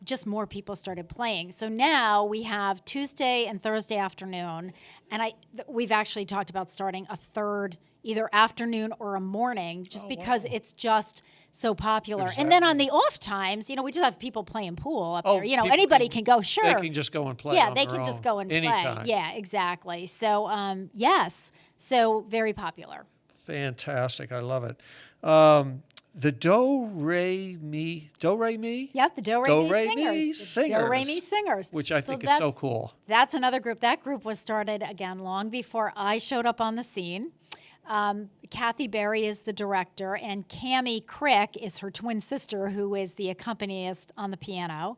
just more people started playing. So now we have Tuesday and Thursday afternoon. And we've actually talked about starting a third, either afternoon or a morning, just because it's just so popular. Exactly. And then on the off times, we just have people playing pool up there. Anybody can go. Sure, they can just go and play. Yeah, they can just go and anytime. Play. Yeah, exactly. So yes, so very popular. Fantastic, I love it. The Do Re Mi. Yep, the Do Re Mi Singers. Do Re Mi Singers, which I think is so cool. That's another group. That group was started again long before I showed up on the scene. Kathy Berry is the director, and Cammie Crick is her twin sister, who is the accompanist on the piano.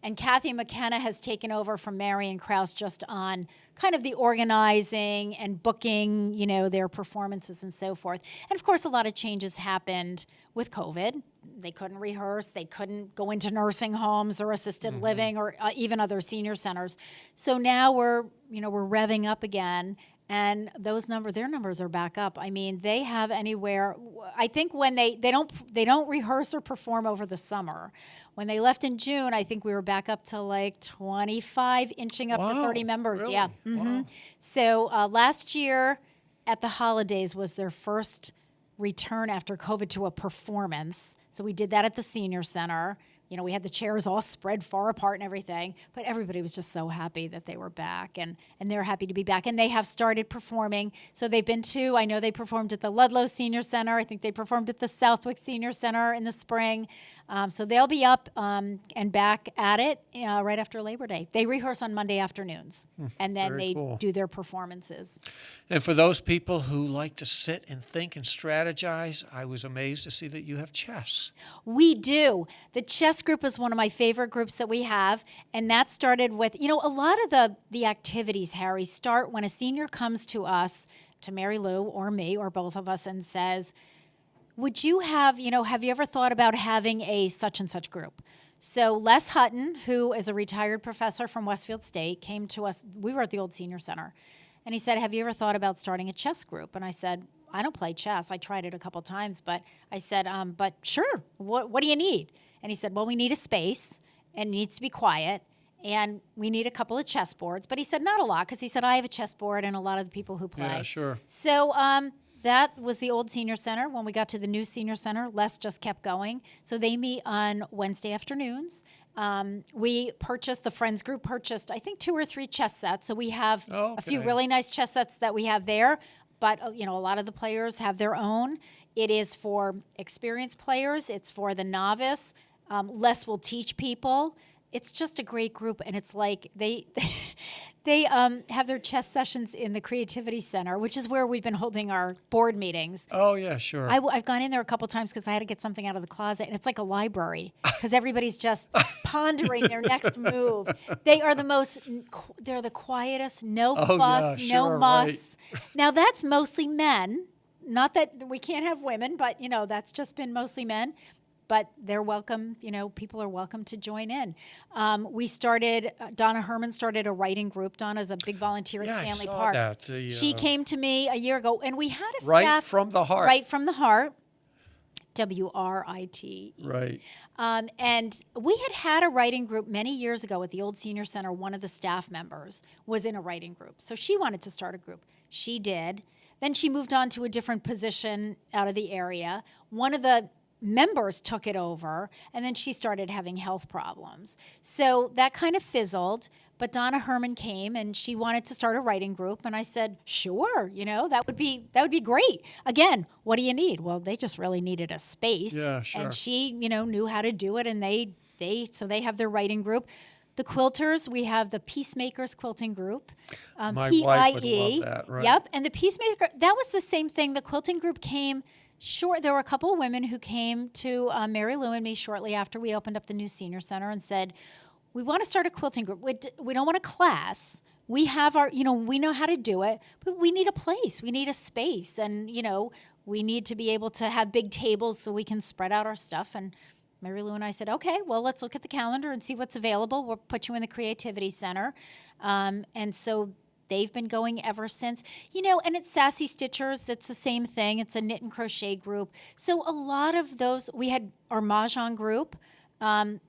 And Kathy McKenna has taken over from Marion Krause just on kind of the organizing and booking, their performances and so forth. And of course, a lot of changes happened with COVID. They couldn't rehearse. They couldn't go into nursing homes or assisted living or even other senior centers. So now we're revving up again. And their numbers are back up. I mean, they have anywhere. I think when they don't rehearse or perform over the summer. When they left in June, I think we were back up to like 25, inching up to 30 members. Really? Yeah. Wow. So last year at the holidays was their first return after COVID to a performance. So we did that at the senior center. We had the chairs all spread far apart and everything, but everybody was just so happy that they were back, and they're happy to be back. And they have started performing. So they've been I know they performed at the Ludlow Senior Center. I think they performed at the Southwick Senior Center in the spring. So they'll be up and back at it right after Labor Day. They rehearse on Monday afternoons, and then they do their performances. And for those people who like to sit and think and strategize, I was amazed to see that you have chess. We do. The chess group is one of my favorite groups that we have, and that started with, a lot of the activities, Harry, start when a senior comes to us, to Mary Lou or me or both of us, and says, would you have you ever thought about having a such and such group? So Les Hutton, who is a retired professor from Westfield State, came to us. We were at the old senior center. And he said, have you ever thought about starting a chess group? And I said, I don't play chess. I tried it a couple times, but I said, but sure, what do you need? And he said, well, we need a space, and it needs to be quiet, and we need a couple of chess boards. But he said, not a lot, because he said, I have a chess board and a lot of the people who play. Yeah, sure. So that was the old senior center. When we got to the new senior center, Les just kept going. So they meet on Wednesday afternoons. The Friends group purchased, I think, 2 or 3 chess sets. So we have a few really nice chess sets that we have there. But, a lot of the players have their own. It is for experienced players. It's for the novice. Les will teach people. It's just a great group, and it's like they have their chess sessions in the Creativity Center, which is where we've been holding our board meetings. Oh, yeah, sure. I've gone in there a couple times because I had to get something out of the closet, and it's like a library because everybody's just pondering their next move. They're the quietest, no fuss, no muss. Right. Now, that's mostly men. Not that we can't have women, but, that's just been mostly men. But they're welcome, people are welcome to join in. Donna Herman started a writing group. Donna's a big volunteer at Stanley Park. That. She came to me a year ago, and we had a staff. Right from the heart. Right from the heart. WRIT. Right. And we had a writing group many years ago at the old senior center. One of the staff members was in a writing group. So she wanted to start a group. She did. Then she moved on to a different position out of the area. One of the members took it over, and then she started having health problems. So that kind of fizzled, but Donna Herman came, and she wanted to start a writing group, and I said, sure, that would be great. Again, what do you need? Well, they just really needed a space. Yeah, sure. And she, knew how to do it, and they have their writing group. The quilters, we have the Peacemakers Quilting Group, My PIE. wife would love that, right? Yep, and the Peacemaker, that was the same thing. The quilting group came. Sure, there were a couple of women who came to Mary Lou and me shortly after we opened up the new senior center and said, we want to start a quilting group. We don't want a class. we have our, we know how to do it, but we need a place, we need a space, and, we need to be able to have big tables so we can spread out our stuff. And Mary Lou and I said, okay, well, let's look at the calendar and see what's available. We'll put you in the Creativity Center. And so they've been going ever since, and it's Sassy Stitchers. That's the same thing. It's a knit and crochet group. So a lot of those, we had our Mahjong group.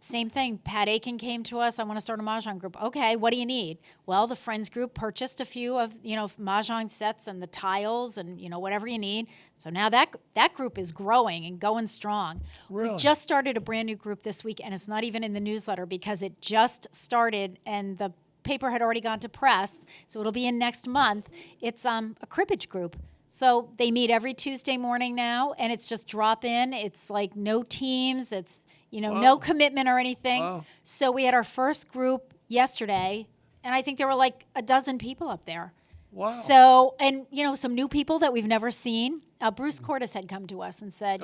Same thing. Pat Aiken came to us. I want to start a Mahjong group. Okay, what do you need? Well, the Friends group purchased a few of, Mahjong sets and the tiles and, whatever you need. So now that group is growing and going strong. Really? We just started a brand new group this week, and it's not even in the newsletter because it just started and the paper had already gone to press. So it'll be in next month. It's a cribbage group. So they meet every Tuesday morning now, and it's just drop in. It's like no teams. It's, no commitment or anything. Wow. So we had our first group yesterday, and I think there were like a dozen people up there. Wow. So, and, some new people that we've never seen. Bruce Cordes had come to us and said,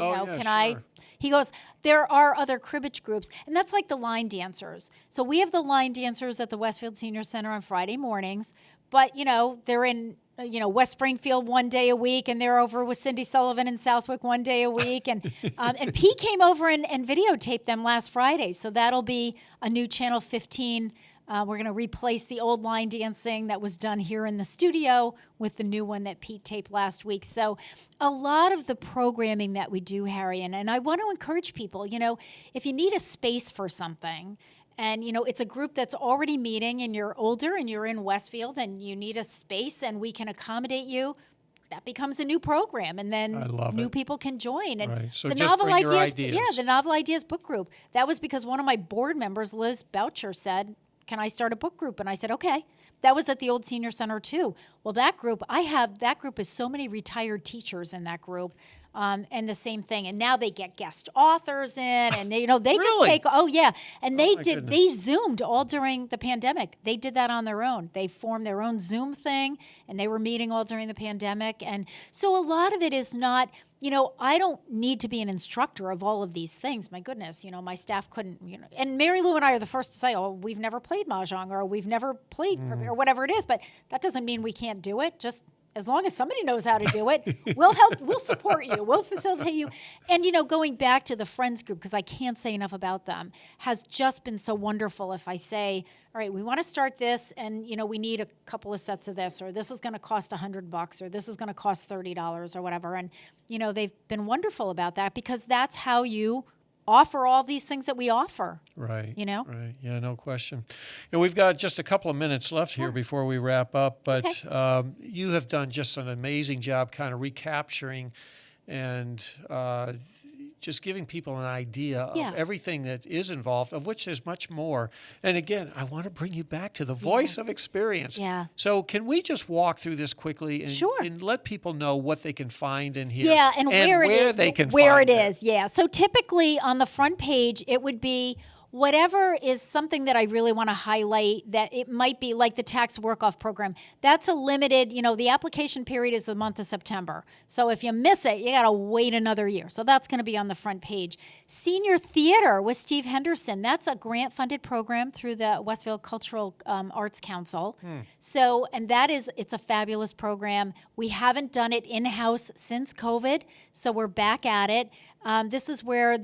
he goes, there are other cribbage groups, and that's like the line dancers. So we have the line dancers at the Westfield Senior Center on Friday mornings, but, they're in, West Springfield one day a week, and they're over with Cindy Sullivan in Southwick one day a week. And Pete came over and videotaped them last Friday. So that'll be a new Channel 15. We're going to replace the old line dancing that was done here in the studio with the new one that Pete taped last week. So a lot of the programming that we do, Harry, and I want to encourage people, if you need a space for something, and, it's a group that's already meeting and you're older and you're in Westfield and you need a space and we can accommodate you, that becomes a new program. And then new people can join. And right. So the just Novel bring your Ideas, ideas. yeah, the Novel Ideas book group. That was because one of my board members, Liz Boucher, said, can I start a book group? And I said, okay. That was at the old senior center too. Well, that group is so many retired teachers in that group. And the same thing. And now they get guest authors in and they Really? just take, and goodness. they Zoomed all during the pandemic. They did that on their own. They formed their own Zoom thing and they were meeting all during the pandemic. And so a lot of it is not, I don't need to be an instructor of all of these things. My goodness, my staff couldn't, and Mary Lou and I are the first to say, oh, we've never played Mahjong or we've never played or whatever it is, but that doesn't mean we can't do it. Just as long as somebody knows how to do it, we'll help, we'll support you, we'll facilitate you. And, going back to the Friends group, because I can't say enough about them, has just been so wonderful. If I say, all right, we want to start this and, we need a couple of sets of this, or this is going to cost $100 or this is going to cost $30 or whatever. And, they've been wonderful about that because that's how you offer all these things that we offer. Right. Right. Yeah, no question. And we've got just a couple of minutes left here before we wrap up, but you have done just an amazing job kind of recapturing and just giving people an idea of everything that is involved, of which there's much more. And again, I want to bring you back to the voice of experience. Yeah. So can we just walk through this quickly and let people know what they can find in here? Yeah, and where they can where find it is. Yeah. So typically on the front page, it would be whatever is something that I really want to highlight, that it might be like the tax work-off program. That's a limited, the application period is the month of September. So if you miss it, you got to wait another year. So that's going to be on the front page. Senior Theater with Steve Henderson. That's a grant-funded program through the Westfield Cultural Arts Council. So, and it's a fabulous program. We haven't done it in-house since COVID, so we're back at it. This is where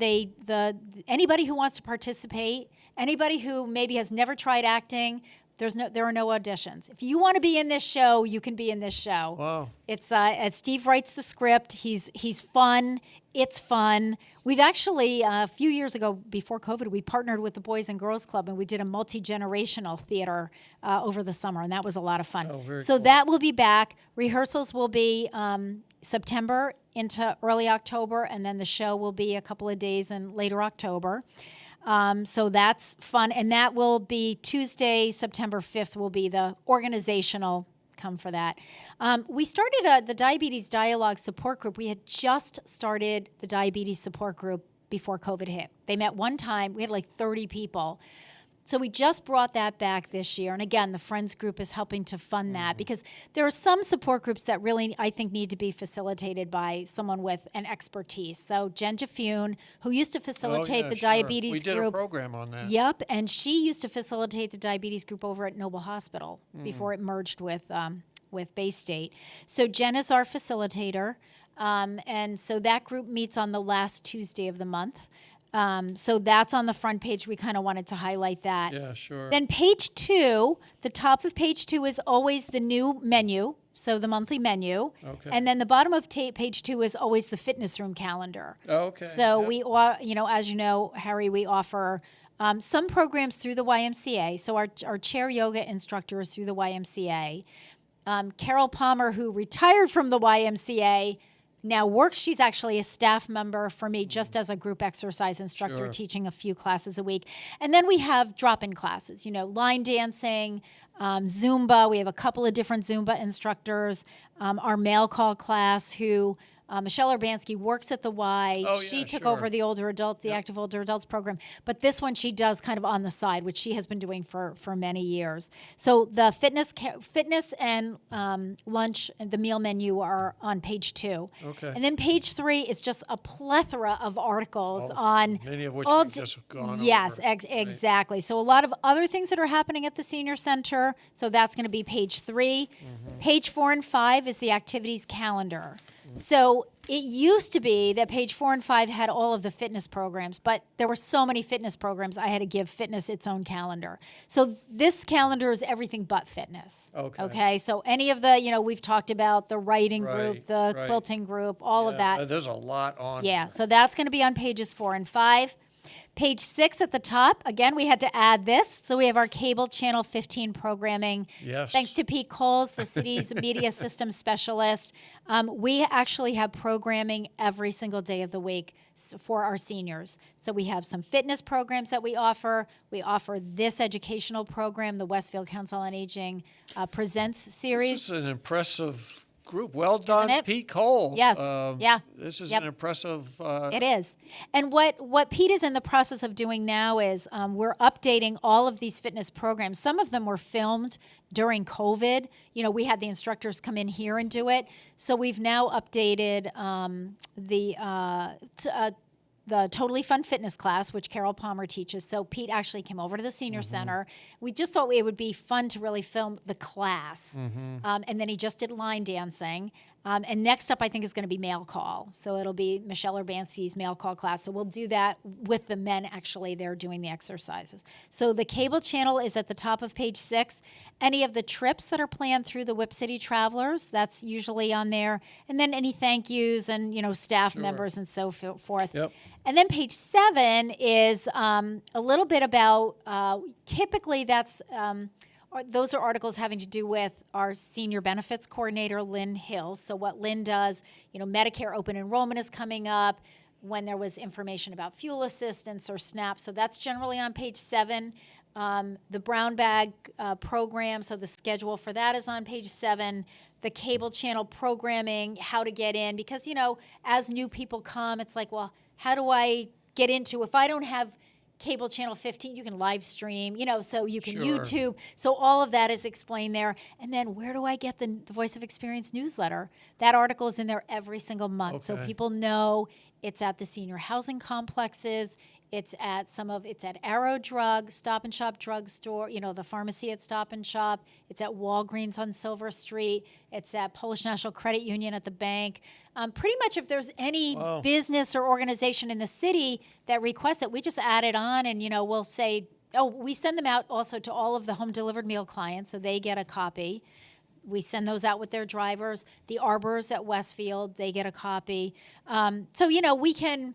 anybody who wants to participate, anybody who maybe has never tried acting, there are no auditions. If you want to be in this show, you can be in this show. Wow. It's Steve writes the script. He's fun. It's fun. We've actually a few years ago, before COVID, we partnered with the Boys and Girls Club and we did a multi-generational theater over the summer, and that was a lot of fun. Oh, very so cool. that will be back. Rehearsals will be September into early October, and then the show will be a couple of days in later October. So that's fun. And that will be Tuesday, September 5th will be the organizational come for that. We started the Diabetes Dialogue Support Group. We had just started the Diabetes Support Group before COVID hit. They met one time. We had like 30 people. So we just brought that back this year. And again, the Friends group is helping to fund that because there are some support groups that really, I think, need to be facilitated by someone with an expertise. So Jen Jafune, who used to facilitate the diabetes we did group. a program on that. Yep. And she used to facilitate the diabetes group over at Noble Hospital before it merged with Bay State. So Jen is our facilitator. And so that group meets on the last Tuesday of the month. So that's on the front page. We kind of wanted to highlight that. Yeah, sure. Then page 2, the top of page 2 is always the new menu, so the monthly menu. Okay. And then the bottom of page 2 is always the fitness room calendar. Okay. So we, as you know, Harry, we offer some programs through the YMCA. So our chair yoga instructor is through the YMCA. Carol Palmer, who retired from the YMCA, now works. She's actually a staff member for me just as a group exercise instructor, teaching a few classes a week. And then we have drop-in classes, line dancing, Zumba. We have a couple of different Zumba instructors. Our mail call class, who Michelle Urbanski works at the Y. She took over the older adults, the active older adults program. But this one she does kind of on the side, which she has been doing for many years. So the fitness and lunch, and the meal menu are on page 2. Okay. And then page 3 is just a plethora of articles on many of which we've just gone over. Yes, exactly. So a lot of other things that are happening at the senior center. So that's going to be page 3. Page 4 and 5 is the activities calendar. So it used to be that page 4 and 5 had all of the fitness programs, but there were so many fitness programs, I had to give fitness its own calendar. So this calendar is everything but fitness. Okay. So any of the, we've talked about the writing group, the quilting group, all of that. There's a lot on here. So that's going to be on pages 4 and 5. Page 6 at the top, again, we had to add this. So we have our cable channel 15 programming. Yes. Thanks to Pete Coles, the city's media systems specialist. We actually have programming every single day of the week for our seniors. So we have some fitness programs that we offer. We offer this educational program, the Westfield Council on Aging Presents series. This is an impressive group. Well done, Pete Cole. Yes. This is an impressive. It is. And what Pete is in the process of doing now is we're updating all of these fitness programs. Some of them were filmed during COVID. We had the instructors come in here and do it. So we've now updated the Totally Fun Fitness class, which Carol Palmer teaches. So Pete actually came over to the senior center. We just thought it would be fun to really film the class. And then he just did line dancing. And next up, I think, is going to be mail call. So it'll be Michelle Urbanski's mail call class. So we'll do that with the men actually there doing the exercises. So the cable channel is at the top of page 6. Any of the trips that are planned through the Whip City Travelers, that's usually on there. And then any thank yous and, staff members and so forth. Yep. And then page 7 is a little bit about, typically that's, those are articles having to do with our senior benefits coordinator, Lynn Hill. So what Lynn does, Medicare open enrollment is coming up, when there was information about fuel assistance or SNAP. So that's generally on page 7. The brown bag program, so the schedule for that is on page 7. The cable channel programming, how to get in. Because, as new people come, it's like, well, how do I get into, if I don't have cable channel 15, you can live stream, so you can YouTube. So all of that is explained there. And then where do I get the Voice of Experience newsletter? That article is in there every single month. So people know it's at the senior housing complexes. It's at Arrow Drug, Stop and Shop drugstore, the pharmacy at Stop and Shop. It's at Walgreens on Silver Street. It's at Polish National Credit Union at the bank. Pretty much if there's any business or organization in the city that requests it, we just add it on and, we'll say, we send them out also to all of the home delivered meal clients, so they get a copy. We send those out with their drivers. The arbors at Westfield, they get a copy. So, we can...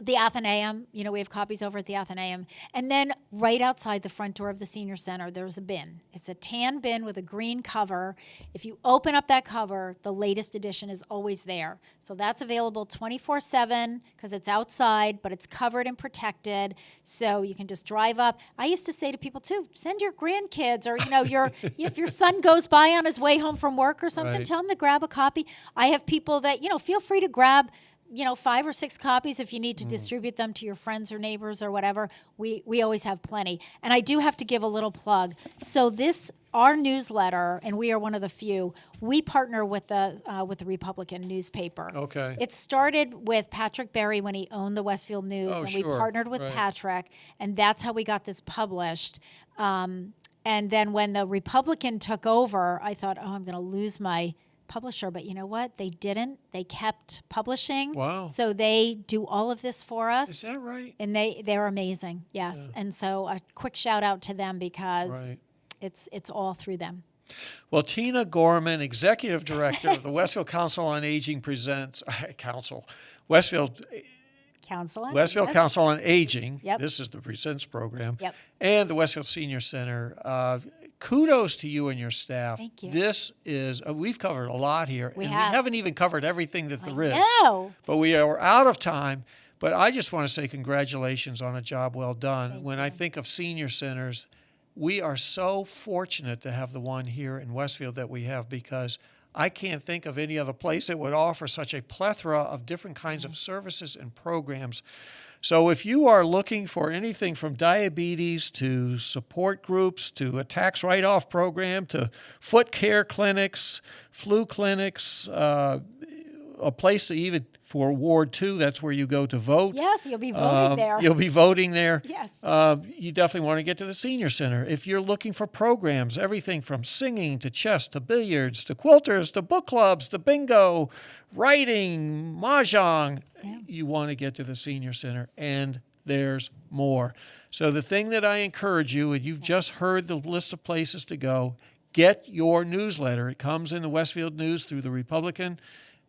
The Athenaeum, we have copies over at the Athenaeum. And then right outside the front door of the senior center, there's a bin. It's a tan bin with a green cover. If you open up that cover, the latest edition is always there. So that's available 24/7 because it's outside, but it's covered and protected. So you can just drive up. I used to say to people too, send your grandkids or, if your son goes by on his way home from work or something, tell him to grab a copy. I have people that, feel free to grab 5 or 6 copies if you need to distribute them to your friends or neighbors or whatever. We always have plenty. And I do have to give a little plug. So our newsletter, and we are one of the few, we partner with the Republican newspaper. Okay. It started with Patrick Berry when he owned the Westfield News, and we partnered with Patrick, and that's how we got this published. And then when the Republican took over, I thought, I'm going to lose my publisher, but you know what? They didn't. They kept publishing. Wow. So they do all of this for us. Is that right? And they're amazing. Yes. Yeah. And so a quick shout out to them because it's all through them. Well, Tina Gorman, Executive Director of the Westfield Council on Aging Westfield Council on Aging. Yep. This is the Presents program. Yep. And the Westfield Senior Center. Kudos to you and your staff. Thank you. This is, we've covered a lot here. We haven't even covered everything that there is. No. But we are out of time. But I just want to say congratulations on a job well done. When I think of senior centers, we are so fortunate to have the one here in Westfield that we have, because I can't think of any other place that would offer such a plethora of different kinds of services and programs. So if you are looking for anything from diabetes to support groups to a tax write-off program to foot care clinics, flu clinics, a place to even for Ward 2, that's where you go to vote. Yes, you'll be voting there. You'll be voting there. Yes. You definitely want to get to the senior center. If you're looking for programs, everything from singing to chess to billiards to quilters to book clubs to bingo, writing, mahjong, you want to get to the senior center, and there's more. So the thing that I encourage you, and you've just heard the list of places to go, get your newsletter. It comes in the Westfield News through the Republican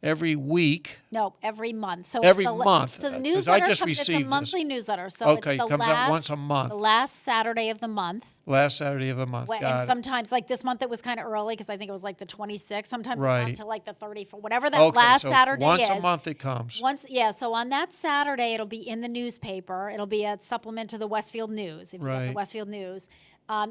every week. No, every month. So every month. So the newsletter it's a monthly newsletter. So okay, it's it comes out once a month. The last Saturday of the month. Last Saturday of the month. And sometimes, like this month, it was kind of early because I think it was like the 26th. Sometimes it's up to like the 34th, whatever that last Saturday once is. Once a month it comes. So on that Saturday, it'll be in the newspaper. It'll be a supplement to the Westfield News, if you get the Westfield News.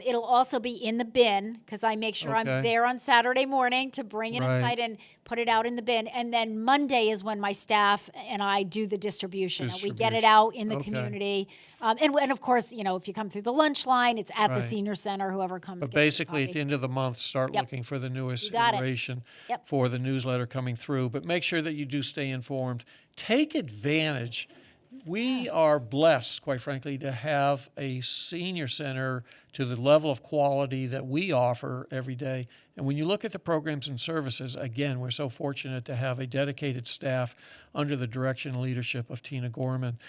It'll also be in the bin because I make sure I'm there on Saturday morning to bring it inside and put it out in the bin. And then Monday is when my staff and I do the distribution. And we get it out in the community. And of course, if you come through the lunch line, it's at the senior center, whoever comes. But basically, at the end of the month, start looking for the newest iteration for the newsletter coming through. But make sure that you do stay informed. Take advantage. We are blessed, quite frankly, to have a senior center to the level of quality that we offer every day. And when you look at the programs and services, again, we're so fortunate to have a dedicated staff under the direction and leadership of Tina Gorman.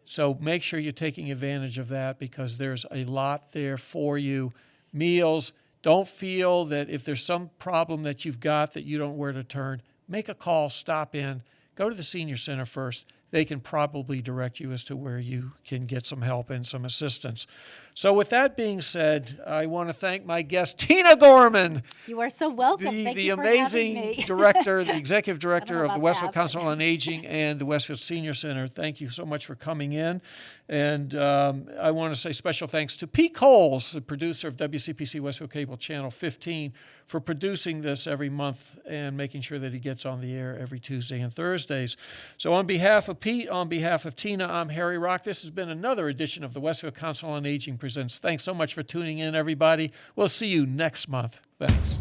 So make sure you're taking advantage of that because there's a lot there for you. Meals, don't feel that if there's some problem that you've got that you don't know where to turn, make a call, stop in, go to the senior center first. They can probably direct you as to where you can get some help and some assistance. So with that being said, I want to thank my guest, Tina Gorman. You are so welcome. Thank you for amazing having me. director, the executive director of the Westfield Council on Aging and the Westfield Senior Center. Thank you so much for coming in. And I want to say special thanks to Pete Coles, the producer of WCPC Westfield Cable Channel 15, for producing this every month and making sure that he gets on the air every Tuesday and Thursdays. So on behalf of Pete, on behalf of Tina, I'm Harry Rock. This has been another edition of the Westfield Council on Aging Presents. Thanks so much for tuning in, everybody. We'll see you next month. Thanks.